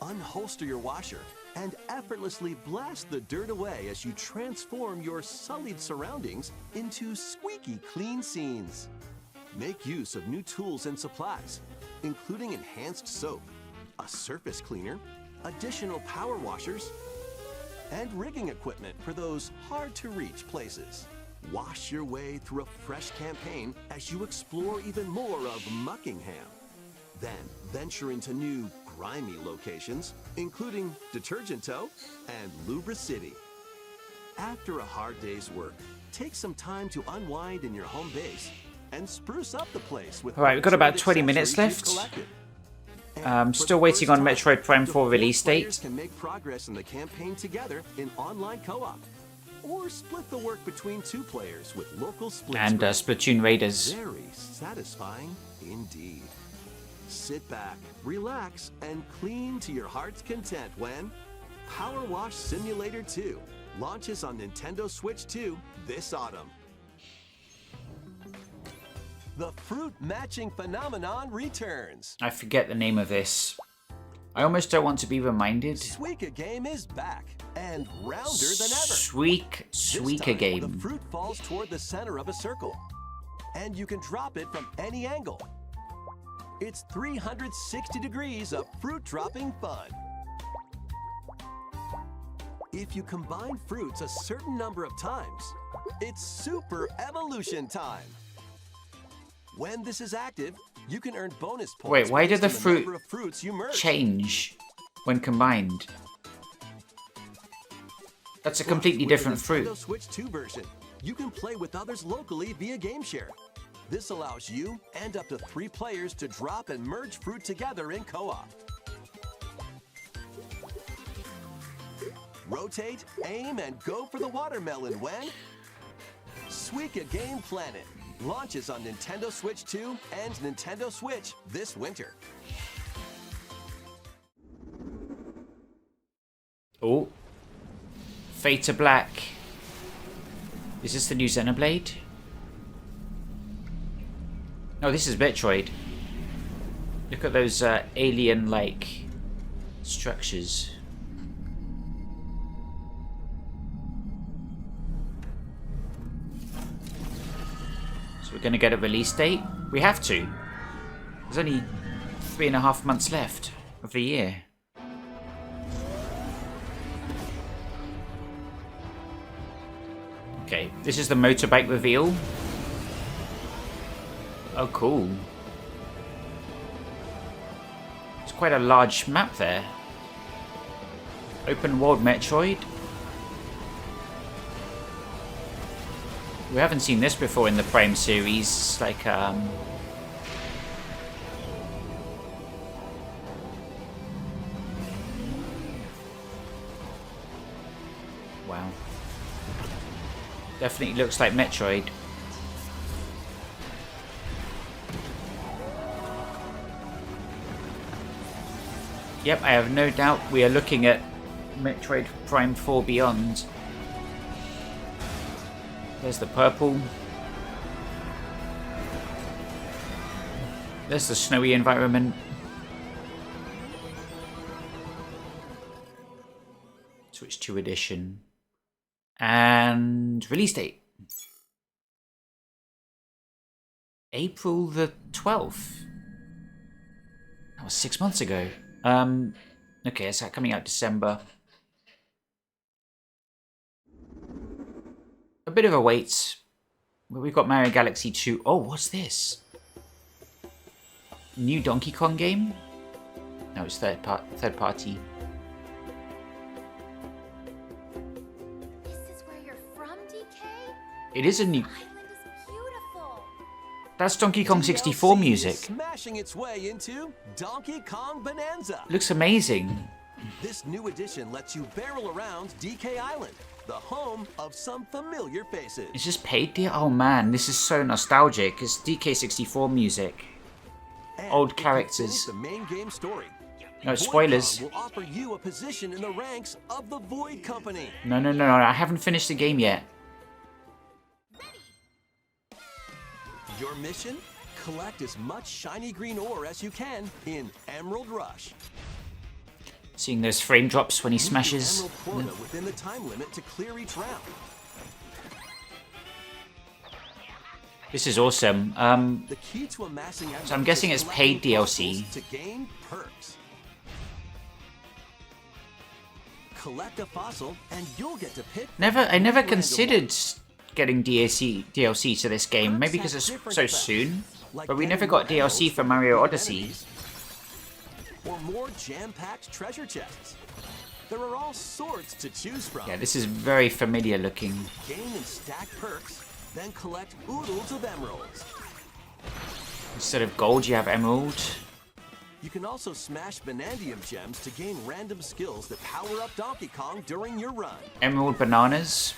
Unholster your washer and effortlessly blast the dirt away as you transform your sullied surroundings into squeaky clean scenes. Make use of new tools and supplies, including enhanced soap, a surface cleaner, additional power washers, and rigging equipment for those hard-to-reach places. Wash your way through a fresh campaign as you explore even more of Muckingham. Then venture into new grimy locations, including Detergento and Lubra City. After a hard day's work, take some time to unwind in your home base and spruce up the place with.
Alright, we've got about 20 minutes left. Still waiting on Metroid Prime 4 release date.
Players can make progress in the campaign together in online co-op, or split the work between 2 players with local split
And Splatoon Raiders.
Very satisfying indeed. Sit back, relax, and clean to your heart's content when Power Wash Simulator 2 launches on Nintendo Switch 2 this autumn. The fruit matching phenomenon returns.
I forget the name of this. I almost don't want to be reminded.
Suika Game is back and rounder than ever.
Suika Game.
The fruit falls toward the center of a circle, and you can drop it from any angle. It's 360 degrees of fruit dropping fun. If you combine fruits a certain number of times, it's Super Evolution time. When this is active, you can earn bonus points.
Wait, why did the
based on
fruit
number of fruits you merge.
change when combined? That's a completely different fruit.
Nintendo Switch 2 version, you can play with others locally via GameShare. This allows you and up to 3 players to drop and merge fruit together in co-op. rotate, aim, and go for the watermelon when Suika Game Planet launches on Nintendo Switch 2 and Nintendo Switch this winter.
Oh. Fade to Black. Is this the new Xenoblade? No, this is Metroid. Look at those alien-like structures. So we're going to get a release date? We have to. There's only 3.5 months left of the year. Okay, this is the motorbike reveal. Oh, cool. It's quite a large map there. Open world Metroid. We haven't seen this before in the Prime series. It's like, wow. Definitely looks like Metroid. Yep, I have no doubt we are looking at Metroid Prime 4 Beyond. There's the purple. There's the snowy environment. Switch 2 edition. And release date. April the 12th. That was 6 months ago. Okay, is that coming out December? A bit of a wait. But we've got Mario Galaxy 2. Oh, what's this? New Donkey Kong game? No, it's third party. It is a new. That's Donkey Kong 64 music.
Smashing its way into Donkey Kong Bonanza.
Looks amazing.
This new edition lets you barrel around DK Island, the home of some familiar faces.
It's just paid deal. Oh man, this is so nostalgic. It's DK64 music.
And
old characters.
The main game story.
No spoilers.
Void-Con will offer you a position in the ranks of the Void Company.
No, I haven't finished the game yet.
Your mission? Collect as much shiny green ore as you can in Emerald Rush.
Seeing those frame drops when he smashes.
Emerald quota within the time limit to clear each round.
This is awesome.
The key to amassing
So I'm guessing it's paid DLC.
To gain perks. Collect a fossil and you'll get to pick.
I never considered getting DLC to this game, maybe because it's so soon, but we never got DLC for Mario Odyssey.
Or more jam-packed treasure chests. There are all sorts to choose from.
Yeah, this is very familiar looking.
Gain and stack perks, then collect oodles of emeralds.
Instead of gold, you have emerald.
You can also smash Banandium gems to gain random skills that power up Donkey Kong during your run.
Emerald bananas.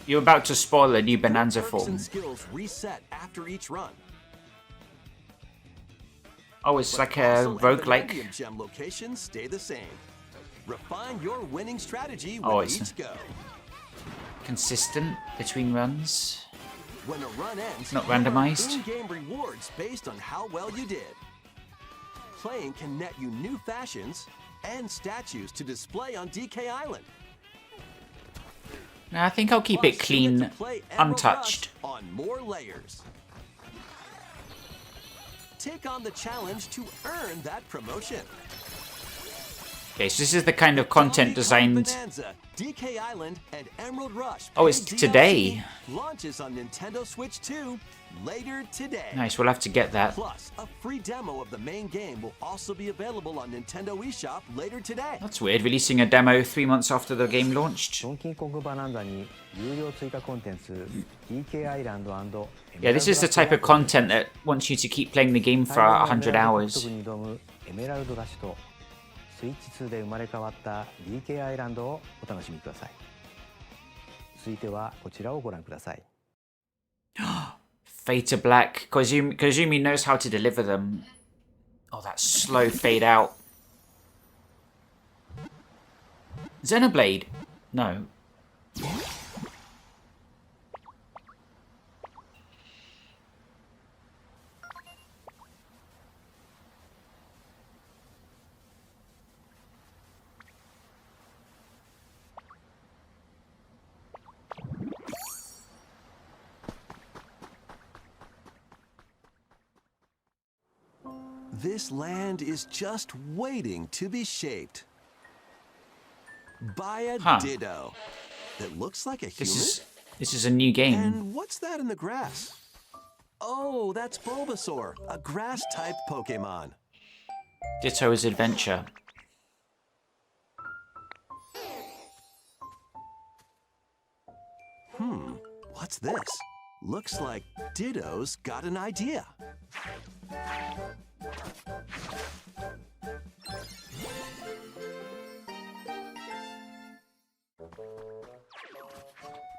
You're about to spoil a new Bonanza form.
And skills reset after each run.
Oh, it's like a roguelike.
Banandium gem locations stay the same. Refine your winning strategy with each go.
Consistent between runs.
When a run ends,
not randomized.
In-game rewards based on how well you did. Playing can net you new fashions and statues to display on DK Island.
I think I'll keep it clean, untouched.
On more layers. Take on the challenge to earn that promotion.
Okay, so this is the kind of content designed.
Bonanza, DK Island, and Emerald Rush.
Oh, it's today.
Launches on Nintendo Switch 2 later today.
Nice, we'll have to get that.
Plus, a free demo of the main game will also be available on Nintendo eShop later today.
That's weird, releasing a demo 3 months after the game launched. Yeah, this is the type of content that wants you to keep playing the game for 100 hours.
スイッチ2で生まれ変わった DK アイランドをお楽しみください。続いてはこちらをご覧ください。
Fade to black. Kozumi knows how to deliver them. Oh, that slow fade out. Xenoblade? No.
This land is just waiting to be shaped by a Ditto that looks like a human.
This is a new game.
And what's that in the grass? Oh, that's Bulbasaur, a grass-type Pokemon.
Ditto's Adventure.
What's this? Looks like Ditto's got an idea.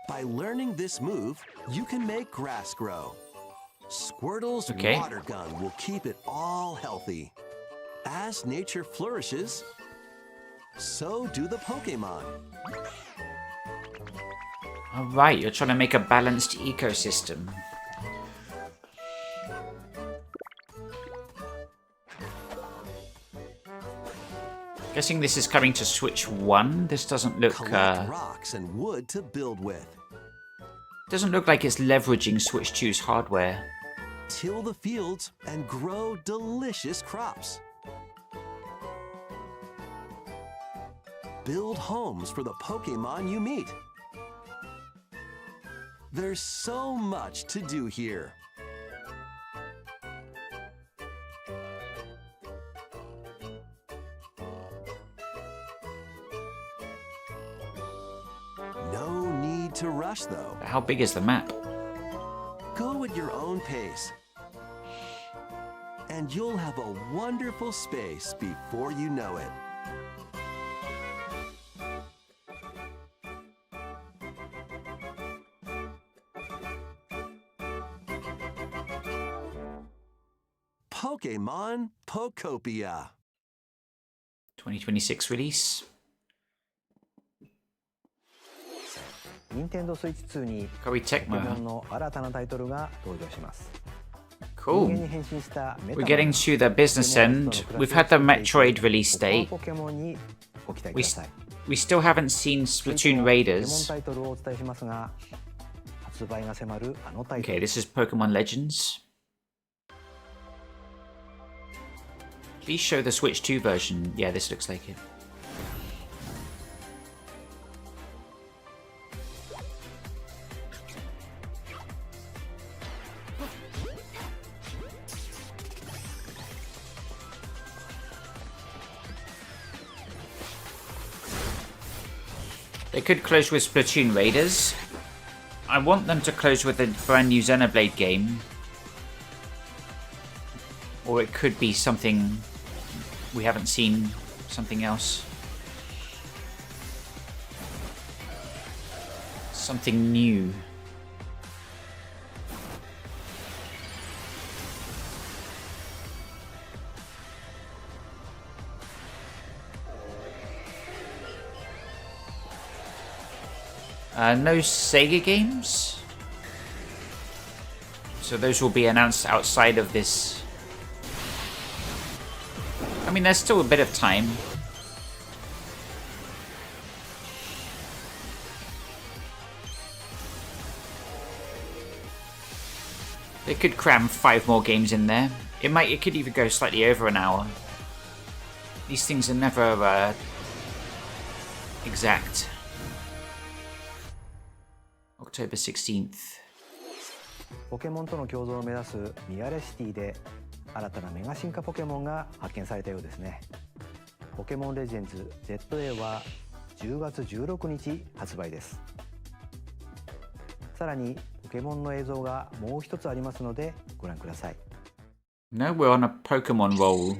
By learning this move, you can make grass grow. Squirtle's water gun will keep it all healthy. As nature flourishes, so do the Pokemon.
Alright, you're trying to make a balanced ecosystem. Guessing this is coming to Switch 1. This doesn't look
Collect rocks and wood to build with.
Doesn't look like it's leveraging Switch 2's hardware.
Till the fields and grow delicious crops. Build homes for the Pokemon you meet. There's so much to do here. No need to rush, though.
How big is the map?
Go at your own pace. And you'll have a wonderful space before you know it. Pokemon Pokopia.
2026 release.
Nintendo Switch 2に
Koei
ポケ
Tecmo.
モンの新たなタイトルが登場します。
Cool.
人間に変身したメタ
We're
モン
getting to the business end. We've had the Metroid release
他の
date.
ポケモンにご期待く
We,
ださい。
we still haven't seen
続い
Splatoon
てはポケモン
Raiders.
タイトルをお伝えしますが、発売が迫るあのタイト
Okay,
ル。
this is Pokemon Legends. Please show the Switch 2 version. Yeah, this looks like it. They could close with Splatoon Raiders. I want them to close with a brand new Xenoblade game. Or it could be something we haven't seen, something else. Something new. No Sega games. So those will be announced outside of this. I mean, there's still a bit of time. They could cram 5 more games in there. It could even go slightly over an hour. These things are never exact. October 16th.
ポケモンとの共存を目指すミアレシティで新たなメガ進化ポケモンが発見されたようですね。ポケモンレジェンズ ZA は10月16日発売です。さらにポケモンの映像がもう一つありますのでご覧ください。
No, we're on a Pokemon roll.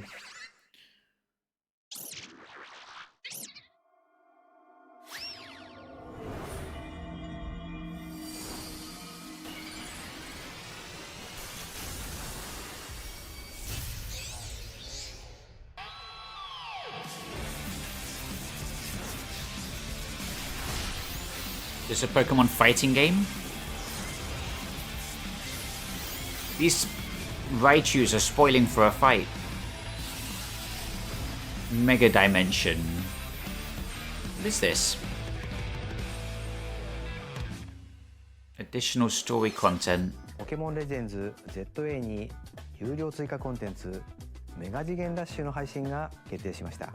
this a Pokemon fighting game? These Raichus are spoiling for a fight. Mega Dimension. What is this? Additional story content.
ポケモンレジェンズ ZA に有料追加コンテンツメガ次元ラッシュの配信が決定しました。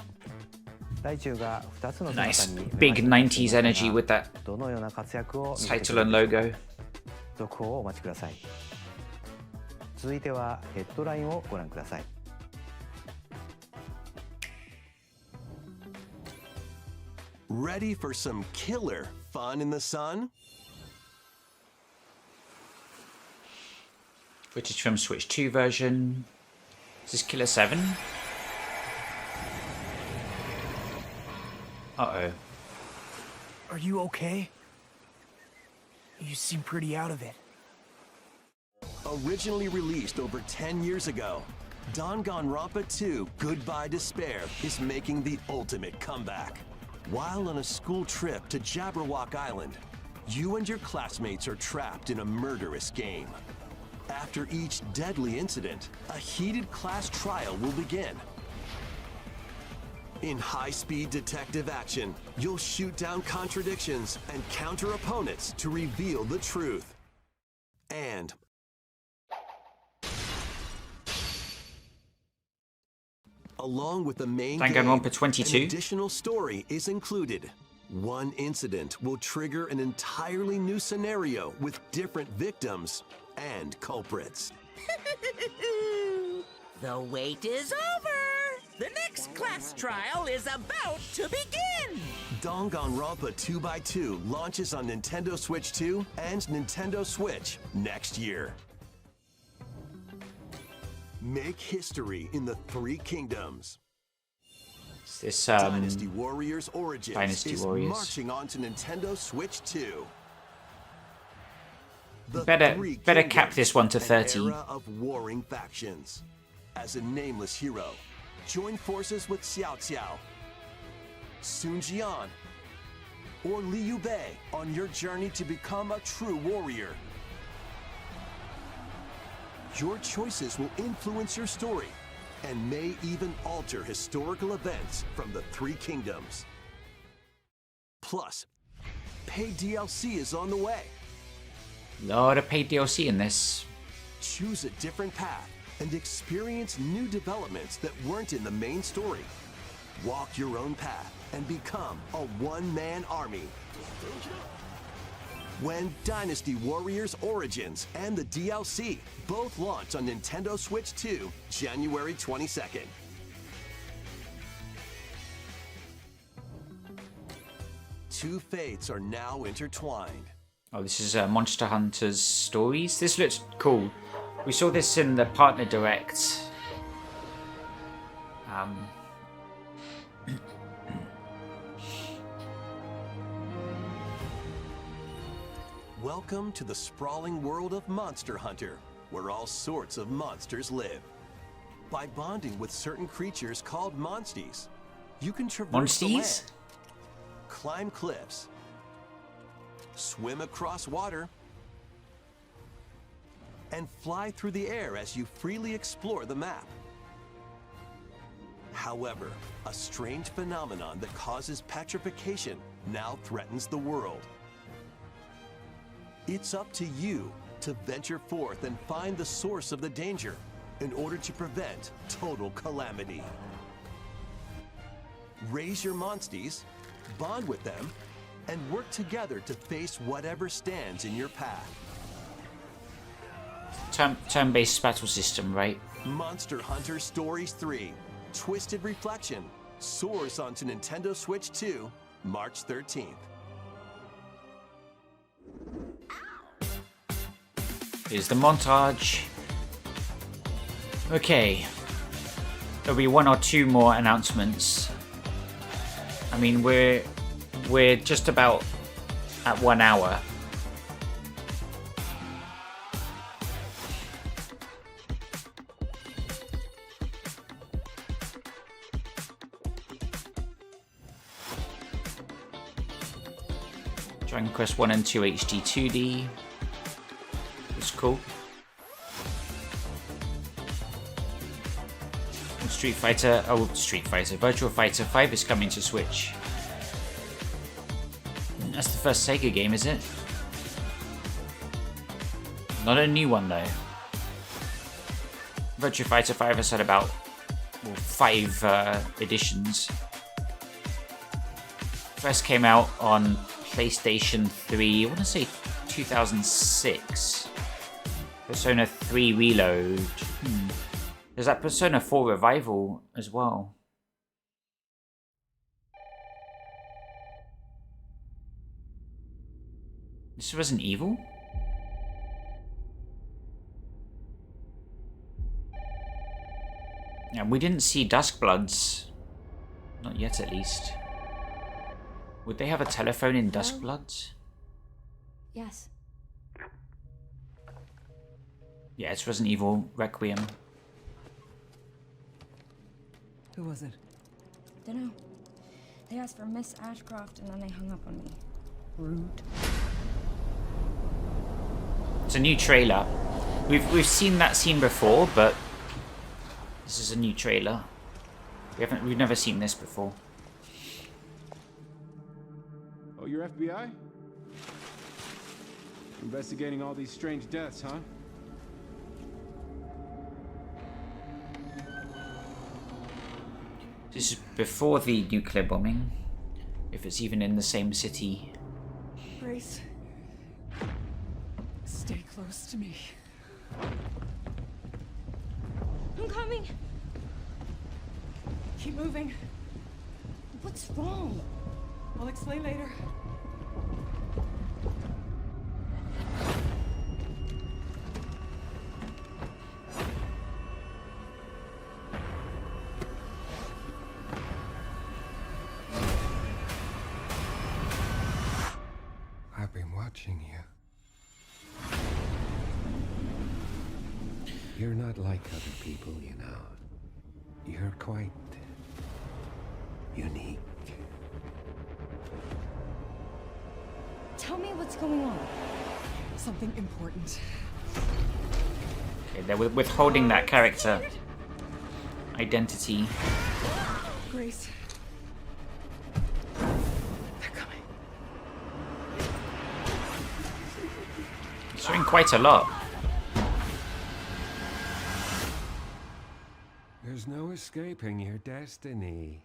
ライチュウが2つの姿に
Nice big 90s energy with that
どのような活躍を見せてく
title
れ
and
るでしょう
logo.
か。続報をお待ちください。続いてはヘッドラインをご覧ください。
Ready for some killer fun in the sun?
Footage from Switch 2 version. Is this Killer 7? Uh-oh.
Are you okay? You seem pretty out of it.
Originally released over 10 years ago, Danganronpa 2 Goodbye Despair is making the ultimate comeback. While on a school trip to Jabberwock Island, you and your classmates are trapped in a murderous game. After each deadly incident, a heated class trial will begin. In high-speed detective action, you'll shoot down contradictions and counter opponents to reveal the truth. And along with the main game,
Danganronpa 22.
an additional story is included. One incident will trigger an entirely new scenario with different victims and culprits.
The wait is over! The next class trial is about to begin!
Danganronpa 2x2 launches on Nintendo Switch 2 and Nintendo Switch next year. Make history in the Three Kingdoms.
This
Dynasty Warriors Origins
Dynasty
is
Warriors.
marching on to Nintendo Switch 2. The
Better
Three
cap
Kingdoms,
this one to
an
30.
era of warring factions. As a nameless hero, join forces with Xiao Xiao, Sun Jian, or Liu Bei on your journey to become a true warrior. Your choices will influence your story and may even alter historical events from the Three Kingdoms. Plus, paid DLC is on the way.
Lot of paid DLC in this.
Choose a different path and experience new developments that weren't in the main story. Walk your own path and become a one-man army. When Dynasty Warriors Origins and the DLC both launch on Nintendo Switch 2, January 22nd. Two fates are now intertwined.
Oh, this is Monster Hunter's Stories. This looks cool. We saw this in the Partner Direct.
Welcome to the sprawling world of Monster Hunter, where all sorts of monsters live. By bonding with certain creatures called monsties, you can traverse the land,
Monsties?
climb cliffs, swim across water, and fly through the air as you freely explore the map. However, a strange phenomenon that causes petrification now threatens the world. It's up to you to venture forth and find the source of the danger in order to prevent total calamity. Raise your monsties, bond with them, and work together to face whatever stands in your path.
Turn-based battle system, right?
Monster Hunter Stories 3, Twisted Reflection, soars onto Nintendo Switch 2, March 13th.
Here's the montage. Okay. There'll be one or two more announcements. I mean, we're just about at 1 hour. Dragon Quest 1 and 2 HD 2D. It's cool. Street Fighter, Virtua Fighter 5 is coming to Switch. That's the first Sega game, is it? Not a new one though. Virtua Fighter 5 has had about 5 editions. First came out on PlayStation 3, I want to say 2006. Persona 3 Reload. There's that Persona 4 Revival as well. This Resident Evil? Yeah, we didn't see Duskbloods. Not yet, at least. Would they have a telephone in Duskbloods?
Yes.
Yeah, it's Resident Evil Requiem.
Who was it?
Dunno. They asked for Miss Ashcroft and then they hung up on me. Rude.
It's a new trailer. We've seen that scene before, but this is a new trailer. We've never seen this before.
Oh, you're FBI? Investigating all these strange deaths, huh?
This is before the nuclear bombing, if it's even in the same city.
Grace, stay close to me.
I'm coming.
Keep moving.
What's wrong?
I'll explain later.
I've been watching you. You're not like other people, you know. You're quite unique.
Tell me what's going on.
Something important.
Okay, they're withholding that character identity.
Grace.
Showing quite a lot.
There's no escaping your destiny.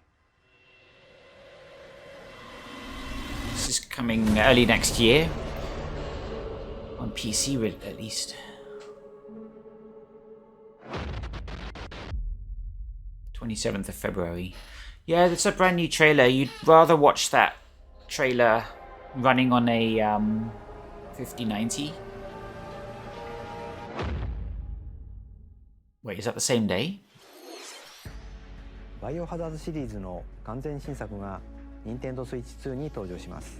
This is coming early next year. On PC, at least. 27th of February. Yeah, it's a brand new trailer. You'd rather watch that trailer running on a 5090. Wait, is that the same day?
バイオハザードシリーズの完全新作が Nintendo Switch 2に登場します。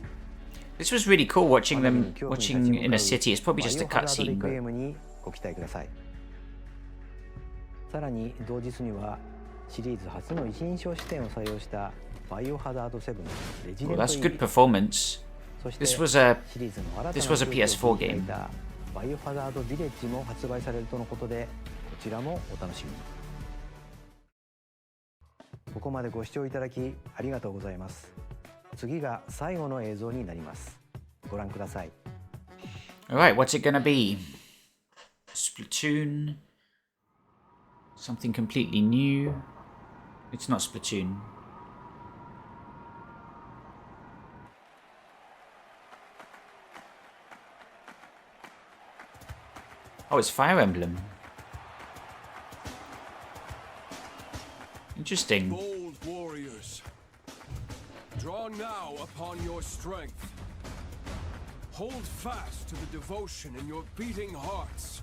This was really cool watching in a city. It's probably just a cutscene.
バイオハザードリクエムにご期待ください。さらに同日にはシリーズ初の一人称視点を採用したバイオハザード7レジデント
That's good performance. This was a PS4 game.
バイオハザードヴィレッジも発売されるとのことで、こちらもお楽しみに。ここまでご視聴いただきありがとうございます。次が最後の映像になります。ご覧ください。
Alright, what's it gonna be? Splatoon? Something completely new? It's not Splatoon. Oh, it's Fire Emblem. Interesting.
Bold warriors, draw now upon your strength. Hold fast to the devotion in your beating hearts.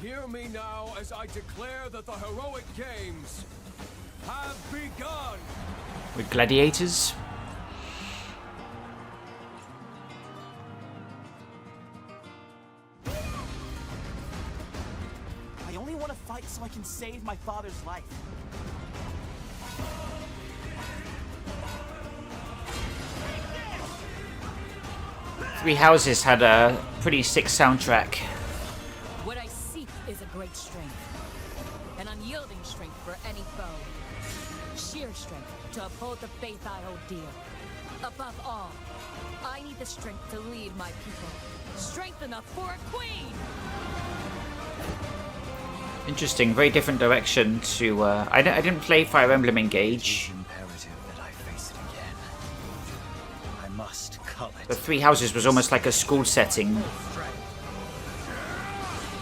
Hear me now as I declare that the heroic games have begun.
With gladiators?
I only want to fight so I can save my father's life.
Three Houses had a pretty sick soundtrack.
What I seek is a great strength. An unyielding strength for any foe. Sheer strength to uphold the faith I hold dear. Above all, I need the strength to lead my people. Strength enough for a queen!
Interesting, very different direction to... I didn't play Fire Emblem Engage. The Three Houses was almost like a school setting.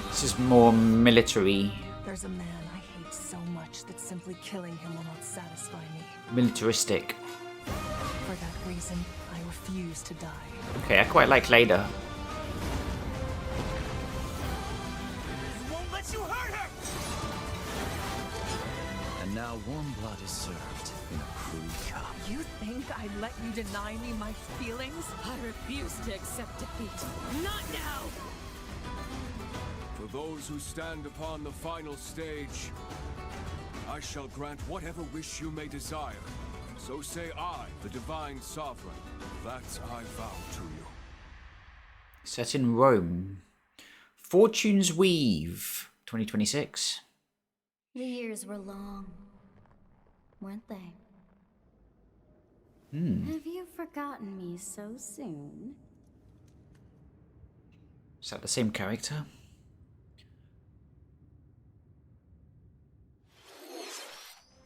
This is more military.
There's a man I hate so much that simply killing him will not satisfy me.
Militaristic.
For that reason, I refuse to die.
Okay, I quite like Leda.
Won't let you hurt her!
And now warm blood is served in a crude cup.
You think I'd let you deny me my feelings?
I refuse to accept defeat. Not now!
For those who stand upon the final stage, I shall grant whatever wish you may desire. So say I, the Divine Sovereign, that I vow to you.
Set in Rome. Fortune's Weave, 2026.
The years were long, weren't they? Have you forgotten me so soon?
Is that the same character?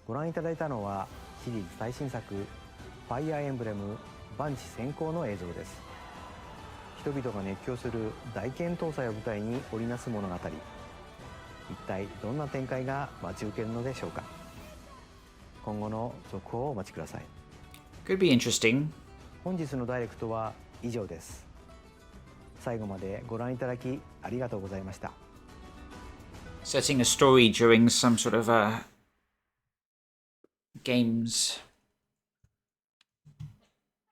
ご覧いただいたのはシリーズ最新作ファイアーエンブレム万地先行の映像です。人々が熱狂する大剣闘祭を舞台に織りなす物語。一体どんな展開が待ち受けるのでしょうか。今後の続報をお待ちください。
Could be interesting.
本日のダイレクトは以上です。最後までご覧いただきありがとうございました。
Setting a story during some sort of games.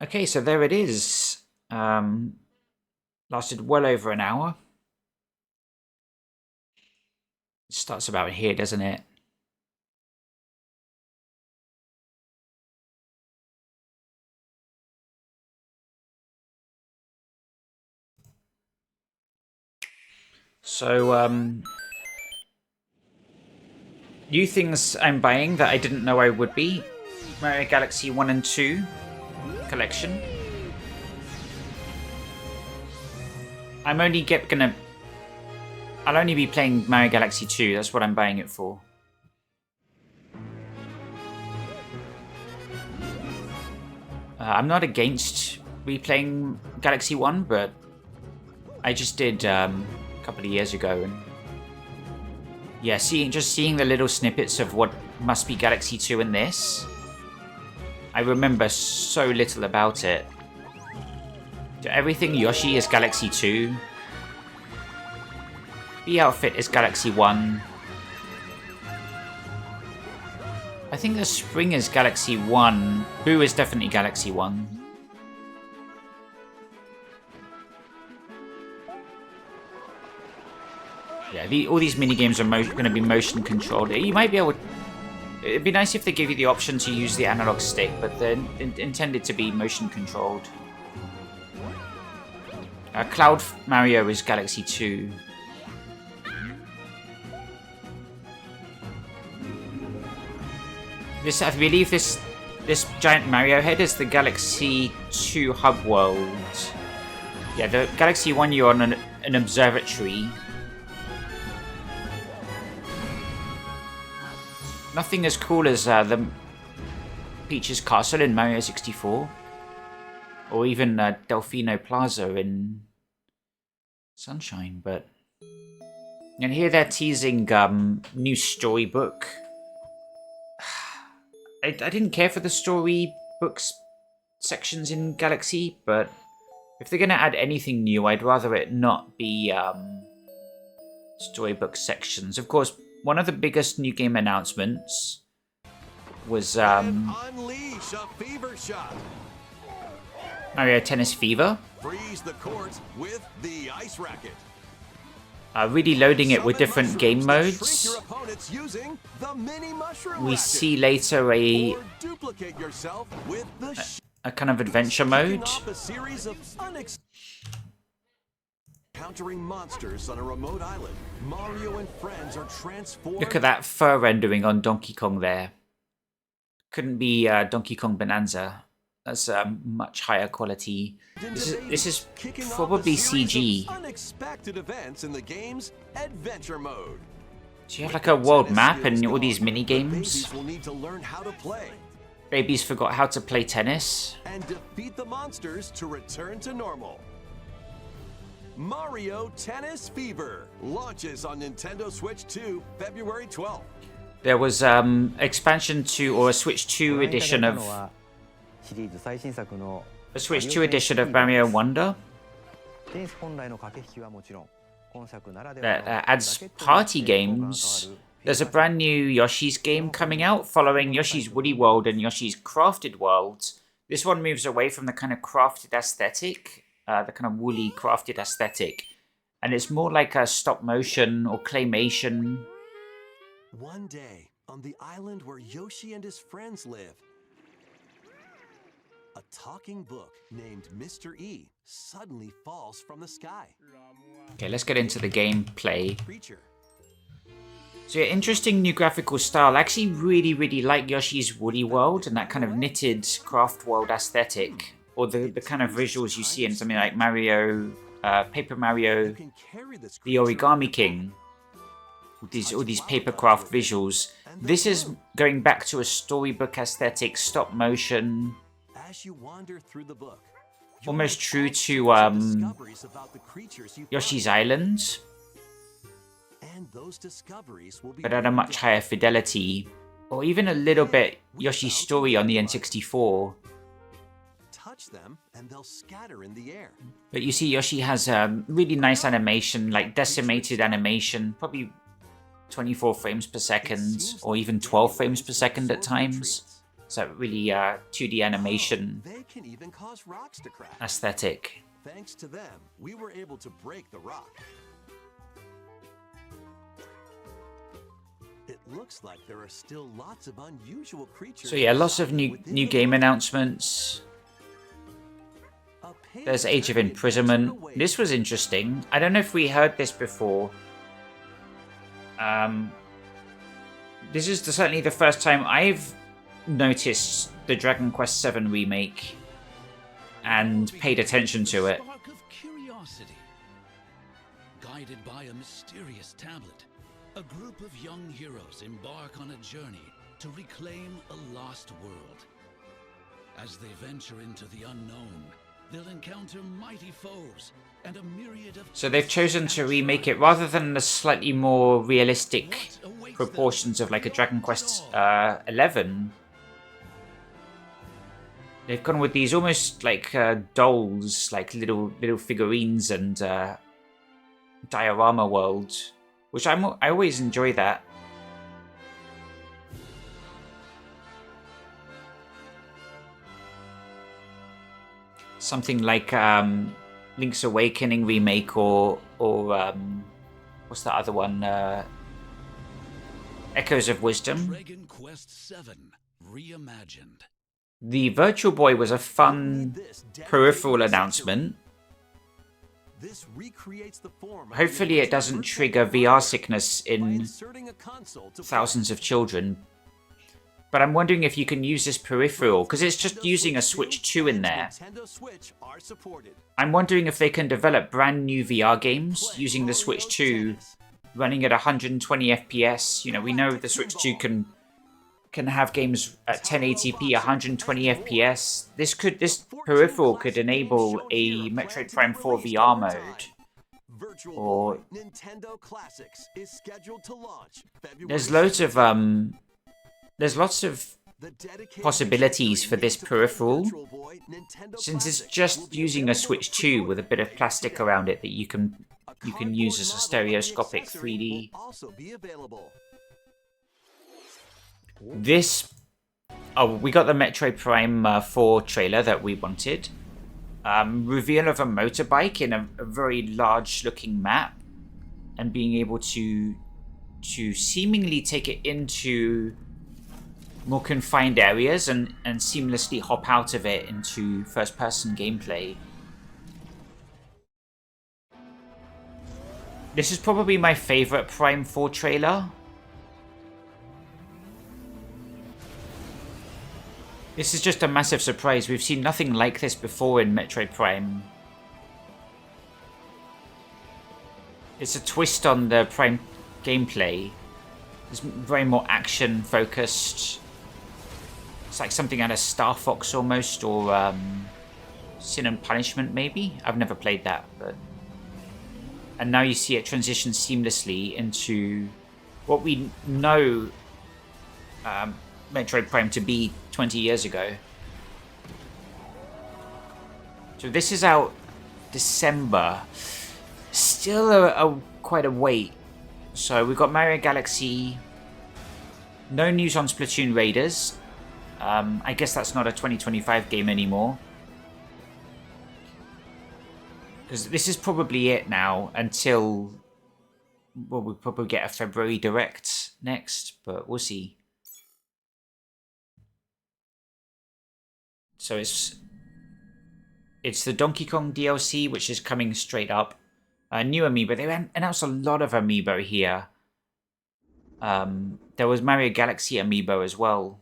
Okay, so there it is. Lasted well over an hour. It starts about here, doesn't it? So, new things I'm buying that I didn't know I would be. Mario Galaxy 1 and 2 collection. I'm only I'll only be playing Mario Galaxy 2, that's what I'm buying it for. I'm not against replaying Galaxy 1, but I just did a couple of years ago, and yeah, just seeing the little snippets of what must be Galaxy 2 in this, I remember so little about it. Everything Yoshi is Galaxy 2. The outfit is Galaxy 1. I think the spring is Galaxy 1. Boo is definitely Galaxy 1. Yeah, all these minigames are going to be motion controlled. You might be able to... It'd be nice if they give you the option to use the analog stick, but they're intended to be motion controlled. Cloud Mario is Galaxy 2. I believe this giant Mario head is the Galaxy 2 hub world. Yeah, the Galaxy 1 you're on an observatory. Nothing as cool as the Peach's Castle in Mario 64. Or even Delfino Plaza in Sunshine, but... And here they're teasing new storybook. I didn't care for the storybooks sections in Galaxy, but if they're going to add anything new, I'd rather it not be storybook sections. Of course, one of the biggest new game announcements was
Unleash a fever shot.
Mario Tennis Fever.
Freeze the court with the ice racket.
Really loading it with different game modes.
Your opponents using the mini mushroom
We
racket.
see later a
Or duplicate yourself with the
a kind of adventure mode.
Off a series of encountering monsters on a remote island. Mario and friends are transformed.
Look at that fur rendering on Donkey Kong there. Couldn't be Donkey Kong Bonanza. That's a much higher quality. This is probably CG.
Unexpected events in the game's adventure mode.
So you have like a world map and all these mini games.
Babies will need to learn how to play
Babies forgot how to play tennis.
and defeat the monsters to return to normal. Mario Tennis Fever launches on Nintendo Switch 2 February 12th.
There was expansion 2 or a Switch 2 edition of
シリーズ最新作の
a Switch 2 edition of Mario Wonder
テニス本来の駆け引きはもちろん今作ならでは
that adds party games. There's a brand new Yoshi's game coming out following Yoshi's Woolly World and Yoshi's Crafted World. This one moves away from the kind of crafted aesthetic, the kind of woolly crafted aesthetic, and it's more like a stop motion or claymation.
One day, on the island where Yoshi and his friends live, a talking book named Mr. E suddenly falls from the sky.
Okay, let's get into the gameplay. So yeah, interesting new graphical style. I actually really like Yoshi's Woolly World and that kind of knitted craft world aesthetic, or the kind of visuals you see in something like Mario, Paper Mario, the Origami King. All these paper craft visuals. This is going back to a storybook aesthetic, stop motion,
As you wander through the book,
almost true to Yoshi's Island,
and those discoveries will be
but at a much higher fidelity, or even a little bit Yoshi's Story on the N64.
touch them and they'll scatter in the air.
But you see Yoshi has a really nice animation, like decimated animation, probably 24 frames per second, or even 12 frames per second at times. So really 2D animation
They can even cause rocks to crack.
aesthetic.
Thanks to them, we were able to break the rock. It looks like there are still lots of unusual creatures.
So yeah, lots of new game announcements. There's Age of Imprisonment. This was interesting. I don't know if we heard this before. This is certainly the first time I've noticed the Dragon Quest VII remake and paid attention to it.
Spark of curiosity. Guided by a mysterious tablet, a group of young heroes embark on a journey to reclaim a lost world. As they venture into the unknown, they'll encounter mighty foes and a myriad of...
So they've chosen to remake it rather than the slightly more realistic proportions of like a Dragon Quest 11. They've gone with these almost like dolls, like little figurines and diorama world, which I always enjoy that. Something like Link's Awakening remake or what's that other one? Echoes of Wisdom.
Dragon Quest VII reimagined.
The Virtual Boy was a fun peripheral announcement.
This recreates the form of
Hopefully it doesn't trigger VR sickness
by
in
inserting a console to
thousands of children. But I'm wondering if you can use this peripheral, because it's just using a Switch 2 in there.
Nintendo Switch are supported.
I'm wondering if they can develop brand new VR games using the Switch 2 running at 120 FPS. You know, we know the Switch 2 can have games at 1080p, 120 FPS. This peripheral could enable a Metroid Prime 4 VR mode.
Virtual
Or
Boy Nintendo Classics is scheduled to launch February.
there's lots of possibilities for this peripheral, since it's just using a Switch 2 with a bit of plastic around it that you can use as a stereoscopic 3D.
Also be available.
We got the Metroid Prime 4 trailer that we wanted. Reveal of a motorbike in a very large looking map, and being able to seemingly take it into more confined areas and seamlessly hop out of it into first-person gameplay. This is probably my favorite Prime 4 trailer. This is just a massive surprise. We've seen nothing like this before in Metroid Prime. It's a twist on the Prime gameplay. It's very more action focused. It's like something out of Star Fox almost, or Sin and Punishment maybe? I've never played that, but... And now you see it transition seamlessly into what we know Metroid Prime to be 20 years ago. So this is out December. Still quite a wait. So we've got Mario Galaxy. No news on Splatoon Raiders. I guess that's not a 2025 game anymore. Because this is probably it now until... Well, we'll probably get a February Direct next, but we'll see. So it's the Donkey Kong DLC, which is coming straight up. New Amiibo. They announced a lot of Amiibo here. There was Mario Galaxy Amiibo as well.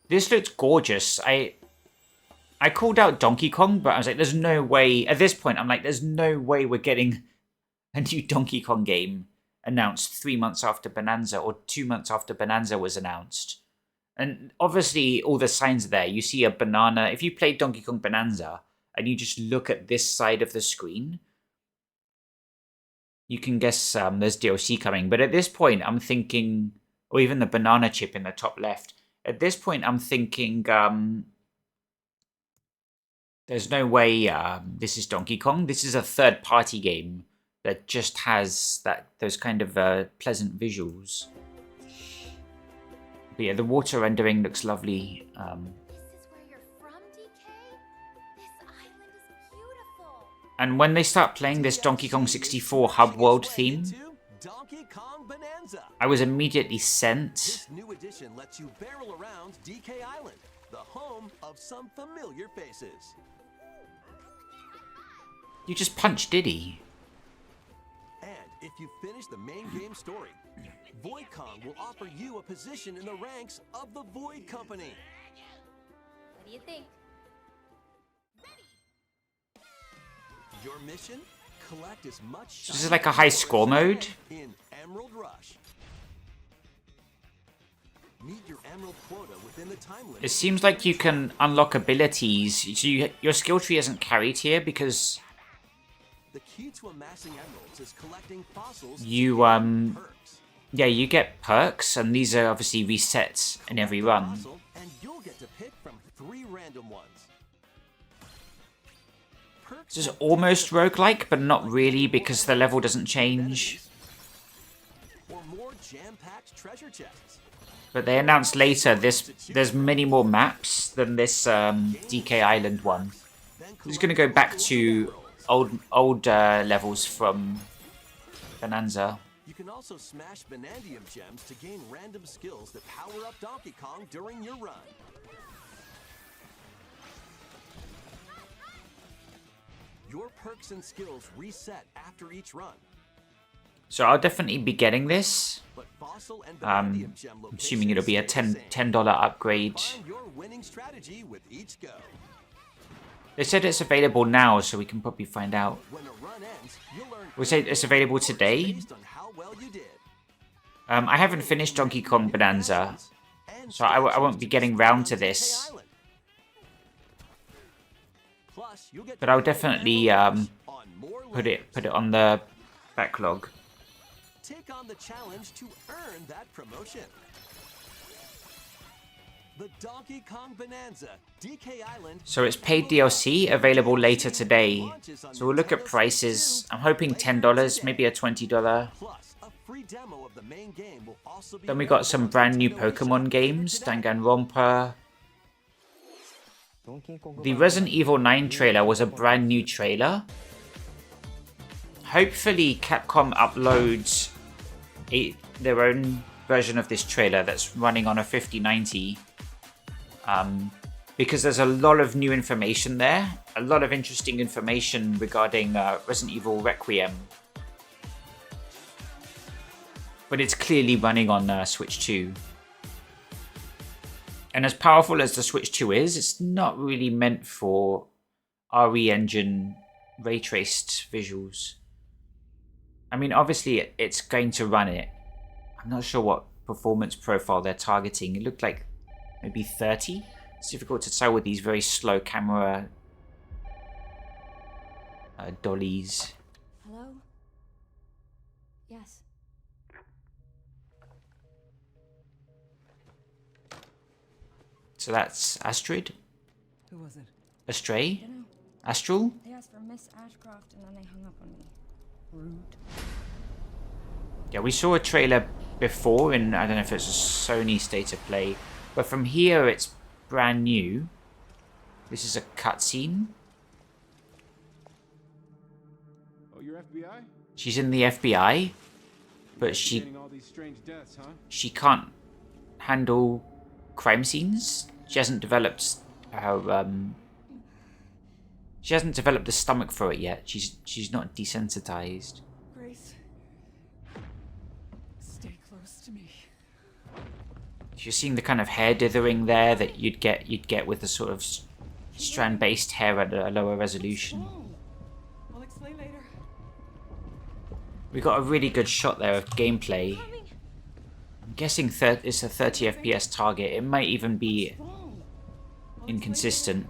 This looks gorgeous. I called out Donkey Kong, but I was like, there's no way... At this point, I'm like, there's no way we're getting a new Donkey Kong game announced 3 months after Bonanza, or 2 months after Bonanza was announced. And obviously, all the signs are there. You see a banana. If you play Donkey Kong Bonanza, and you just look at this side of the screen, you can guess there's DLC coming. But at this point, I'm thinking... Or even the banana chip in the top left. At this point, I'm thinking... There's no way this is Donkey Kong. This is a third-party game that just has those kind of pleasant visuals. But yeah, the water rendering looks lovely.
This is where you're from, DK? This island is beautiful.
And when they start playing this Donkey Kong 64 Hub World theme,
Donkey Kong Bonanza.
I was immediately sent.
This new edition lets you barrel around DK Island, the home of some familiar faces.
You just punched Diddy.
And if you finish the main game story, Void Kong will offer you a position in the ranks of the Void Company.
What do you think?
Your mission? Collect as much.
This is like a high score mode.
In Emerald Rush. Meet your emerald quota within the time limit.
It seems like you can unlock abilities. So your skill tree isn't carried here because
the key to amassing emeralds is collecting fossils.
You yeah, you get perks, and these are obviously resets in every run.
And you'll get to pick from 3 random ones.
This is almost roguelike, but not really because the level doesn't change.
Or more jam-packed treasure chests.
But they announced later there's many more maps than this DK Island one. I'm just going to go back to old levels from Bonanza.
You can also smash Bonandium gems to gain random skills that power up Donkey Kong during your run. Your perks and skills reset after each run.
So I'll definitely be getting this. I'm assuming it'll be a $10 upgrade.
Your winning strategy with each go.
They said it's available now, so we can probably find out.
When a run ends, you'll learn
We say it's available today.
based on how well you did.
I haven't finished Donkey Kong Bonanza, so I won't be getting round to this. But I'll definitely put it on the backlog.
Take on the challenge to earn that promotion. The Donkey Kong Bonanza, DK Island.
So it's paid DLC available later today. So we'll look at prices. I'm hoping $10, maybe a $20.
Free demo of the main game will also be
Then we got some brand new Pokemon games, Danganronpa. The Resident Evil 9 trailer was a brand new trailer. Hopefully Capcom uploads their own version of this trailer that's running on a 5090. Because there's a lot of new information there, a lot of interesting information regarding Resident Evil Requiem. But it's clearly running on Switch 2. And as powerful as the Switch 2 is, it's not really meant for RE Engine ray-traced visuals. I mean, obviously it's going to run it. I'm not sure what performance profile they're targeting. It looked like maybe 30. It's difficult to tell with these very slow camera dollies.
Hello? Yes.
So that's Astrid?
Who was it?
Astray?
Dunno.
Astral?
They asked for Miss Ashcroft and then they hung up on me. Rude.
Yeah, we saw a trailer before in, I don't know if it's a Sony State of Play, but from here it's brand new. This is a cutscene.
Oh, you're FBI?
She's in the FBI, but
Investigating all these strange deaths, huh?
she can't handle crime scenes. She hasn't developed her she hasn't developed the stomach for it yet. She's not desensitized.
Grace, stay close to me.
You're seeing the kind of hair dithering there that you'd get with the sort of strand-based hair at a lower resolution.
I'll explain later.
We got a really good shot there of gameplay. I'm guessing it's a 30 FPS target. It might even be inconsistent.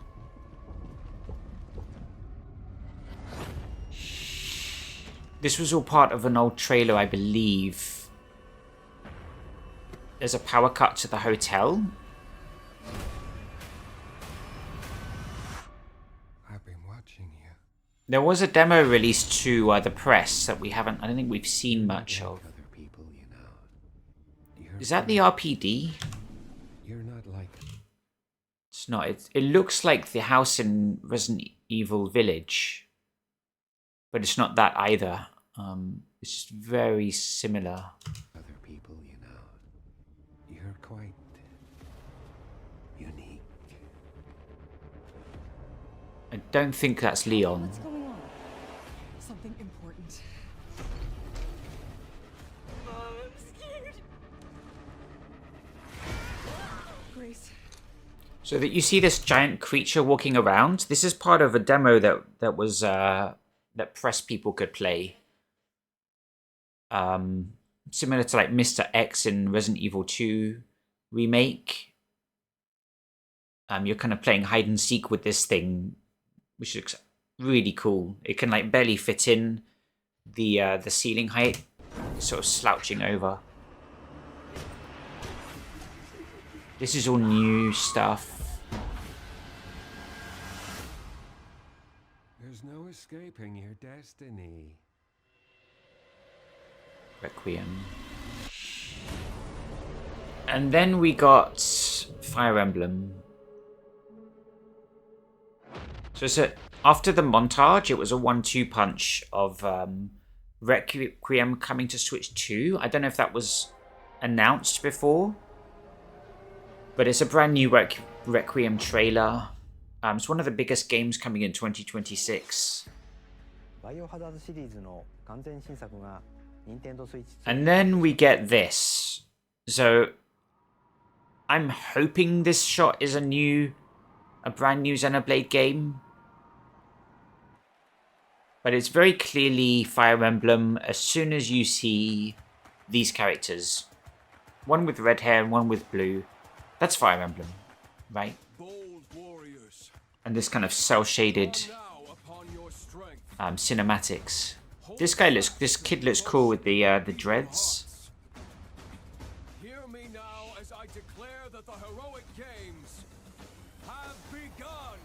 This was all part of an old trailer, I believe. There's a power cut to the hotel.
I've been watching you.
There was a demo released to the press that I don't think we've seen much of. Is that the RPD?
You're not like
It's not. It looks like the house in Resident Evil Village. But it's not that either. It's just very similar.
other people, you know. You're quite unique.
I don't think that's Leon.
What's going on? Something important. I'm scared. Grace.
So that you see this giant creature walking around. This is part of a demo that was that press people could play. Similar to like Mr. X in Resident Evil 2 remake. You're kind of playing hide and seek with this thing, which looks really cool. It can like barely fit in the ceiling height. It's sort of slouching over. This is all new stuff.
There's no escaping your destiny.
Requiem. And then we got Fire Emblem. So after the montage, it was a 1-2 punch of Requiem coming to Switch 2. I don't know if that was announced before, but it's a brand new Requiem trailer. It's one of the biggest games coming in 2026. And then we get this. So I'm hoping this shot is a brand new Xenoblade game. But it's very clearly Fire Emblem as soon as you see these characters. One with red hair and one with blue. That's Fire Emblem, right? And this kind of cel-shaded cinematics. This kid looks cool with the dreads.
Hear me now as I declare that the heroic games have begun.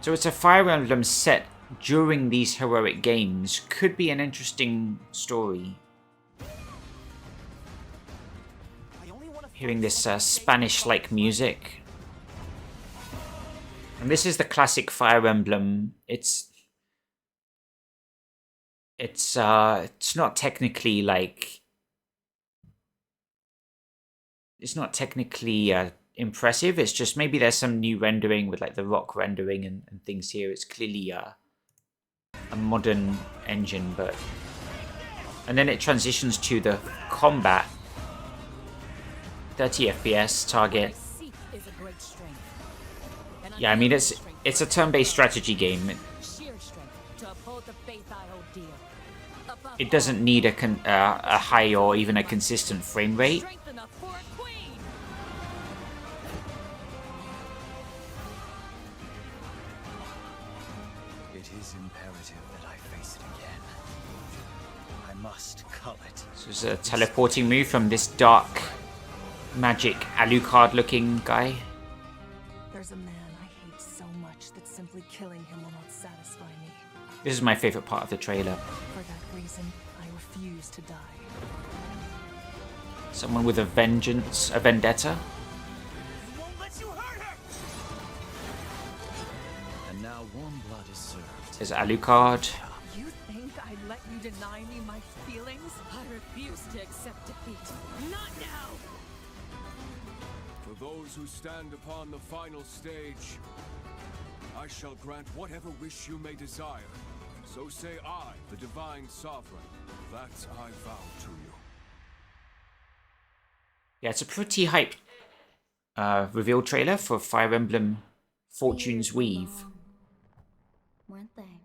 So it's a Fire Emblem set during these heroic games. Could be an interesting story. Hearing this Spanish-like music. And this is the classic Fire Emblem. It's not technically like it's not technically impressive. It's just maybe there's some new rendering with like the rock rendering and things here. It's clearly a modern engine, but and then it transitions to the combat. 30 FPS target. Yeah, I mean it's a turn-based strategy game. It doesn't need a high or even a consistent frame rate.
It is imperative that I face it again. I must cull it.
So it's a teleporting move from this dark magic Alucard looking guy.
There's a man I hate so much that simply killing him will not satisfy me.
This is my favorite part of the trailer.
For that reason, I refuse to die.
Someone with a vengeance, a vendetta.
Won't let you hurt her. And now warm blood is served.
There's Alucard.
You think I'd let you deny me my feelings?
I refuse to accept defeat. Not now!
For those who stand upon the final stage, I shall grant whatever wish you may desire. So say I, the Divine Sovereign, that I vow to you.
Yeah, it's a pretty hype reveal trailer for Fire Emblem Fortune's Weave.
Weren't they?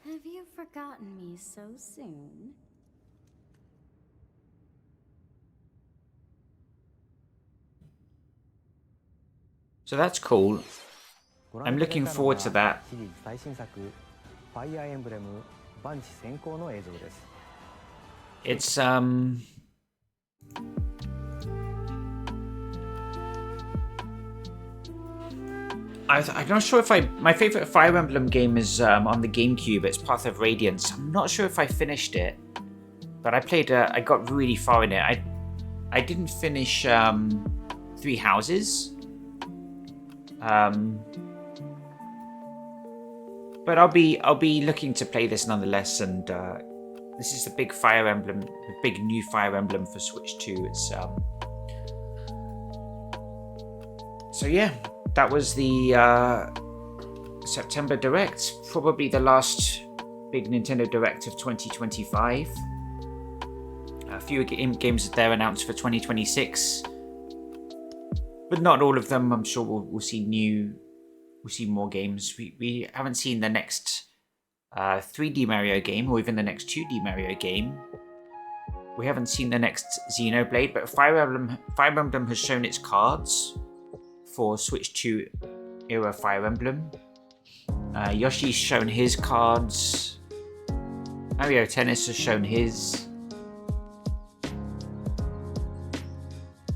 Have you forgotten me so soon?
So that's cool. I'm looking forward to that.
シリーズ最新作ファイアーエンブレム万地先行の映像です。
It's I'm not sure if my favorite Fire Emblem game is on the GameCube. It's Path of Radiance. I'm not sure if I finished it, but I played. I got really far in it. I didn't finish Three Houses. But I'll be looking to play this nonetheless, and this is the big Fire Emblem, the big new Fire Emblem for Switch 2. It's so yeah, that was the September Direct, probably the last big Nintendo Direct of 2025. A few games there announced for 2026, but not all of them. I'm sure we'll see more games. We haven't seen the next 3D Mario game, or even the next 2D Mario game. We haven't seen the next Xenoblade, but Fire Emblem has shown its cards for Switch 2 era Fire Emblem. Yoshi's shown his cards. Mario Tennis has shown his.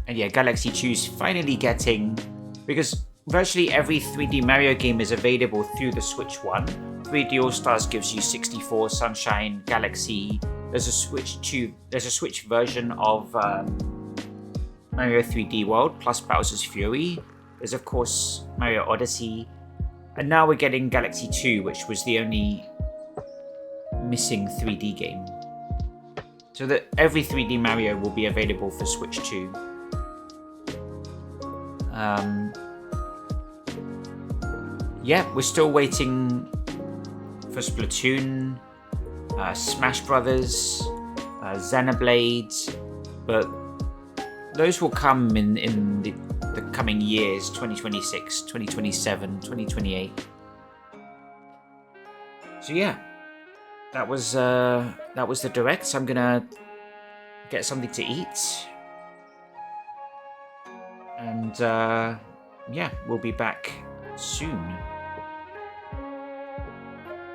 And yeah, Galaxy 2's finally getting, because virtually every 3D Mario game is available through the Switch 1. 3D All-Stars gives you 64, Sunshine, Galaxy. There's a Switch version of Mario 3D World plus Bowser's Fury. There's of course Mario Odyssey. And now we're getting Galaxy 2, which was the only missing 3D game. So that every 3D Mario will be available for Switch 2. Yeah, we're still waiting for Splatoon, Smash Brothers, Xenoblade, but those will come in the coming years, 2026, 2027, 2028. So yeah, that was the Direct. So I'm gonna get something to eat, and yeah, we'll be back soon.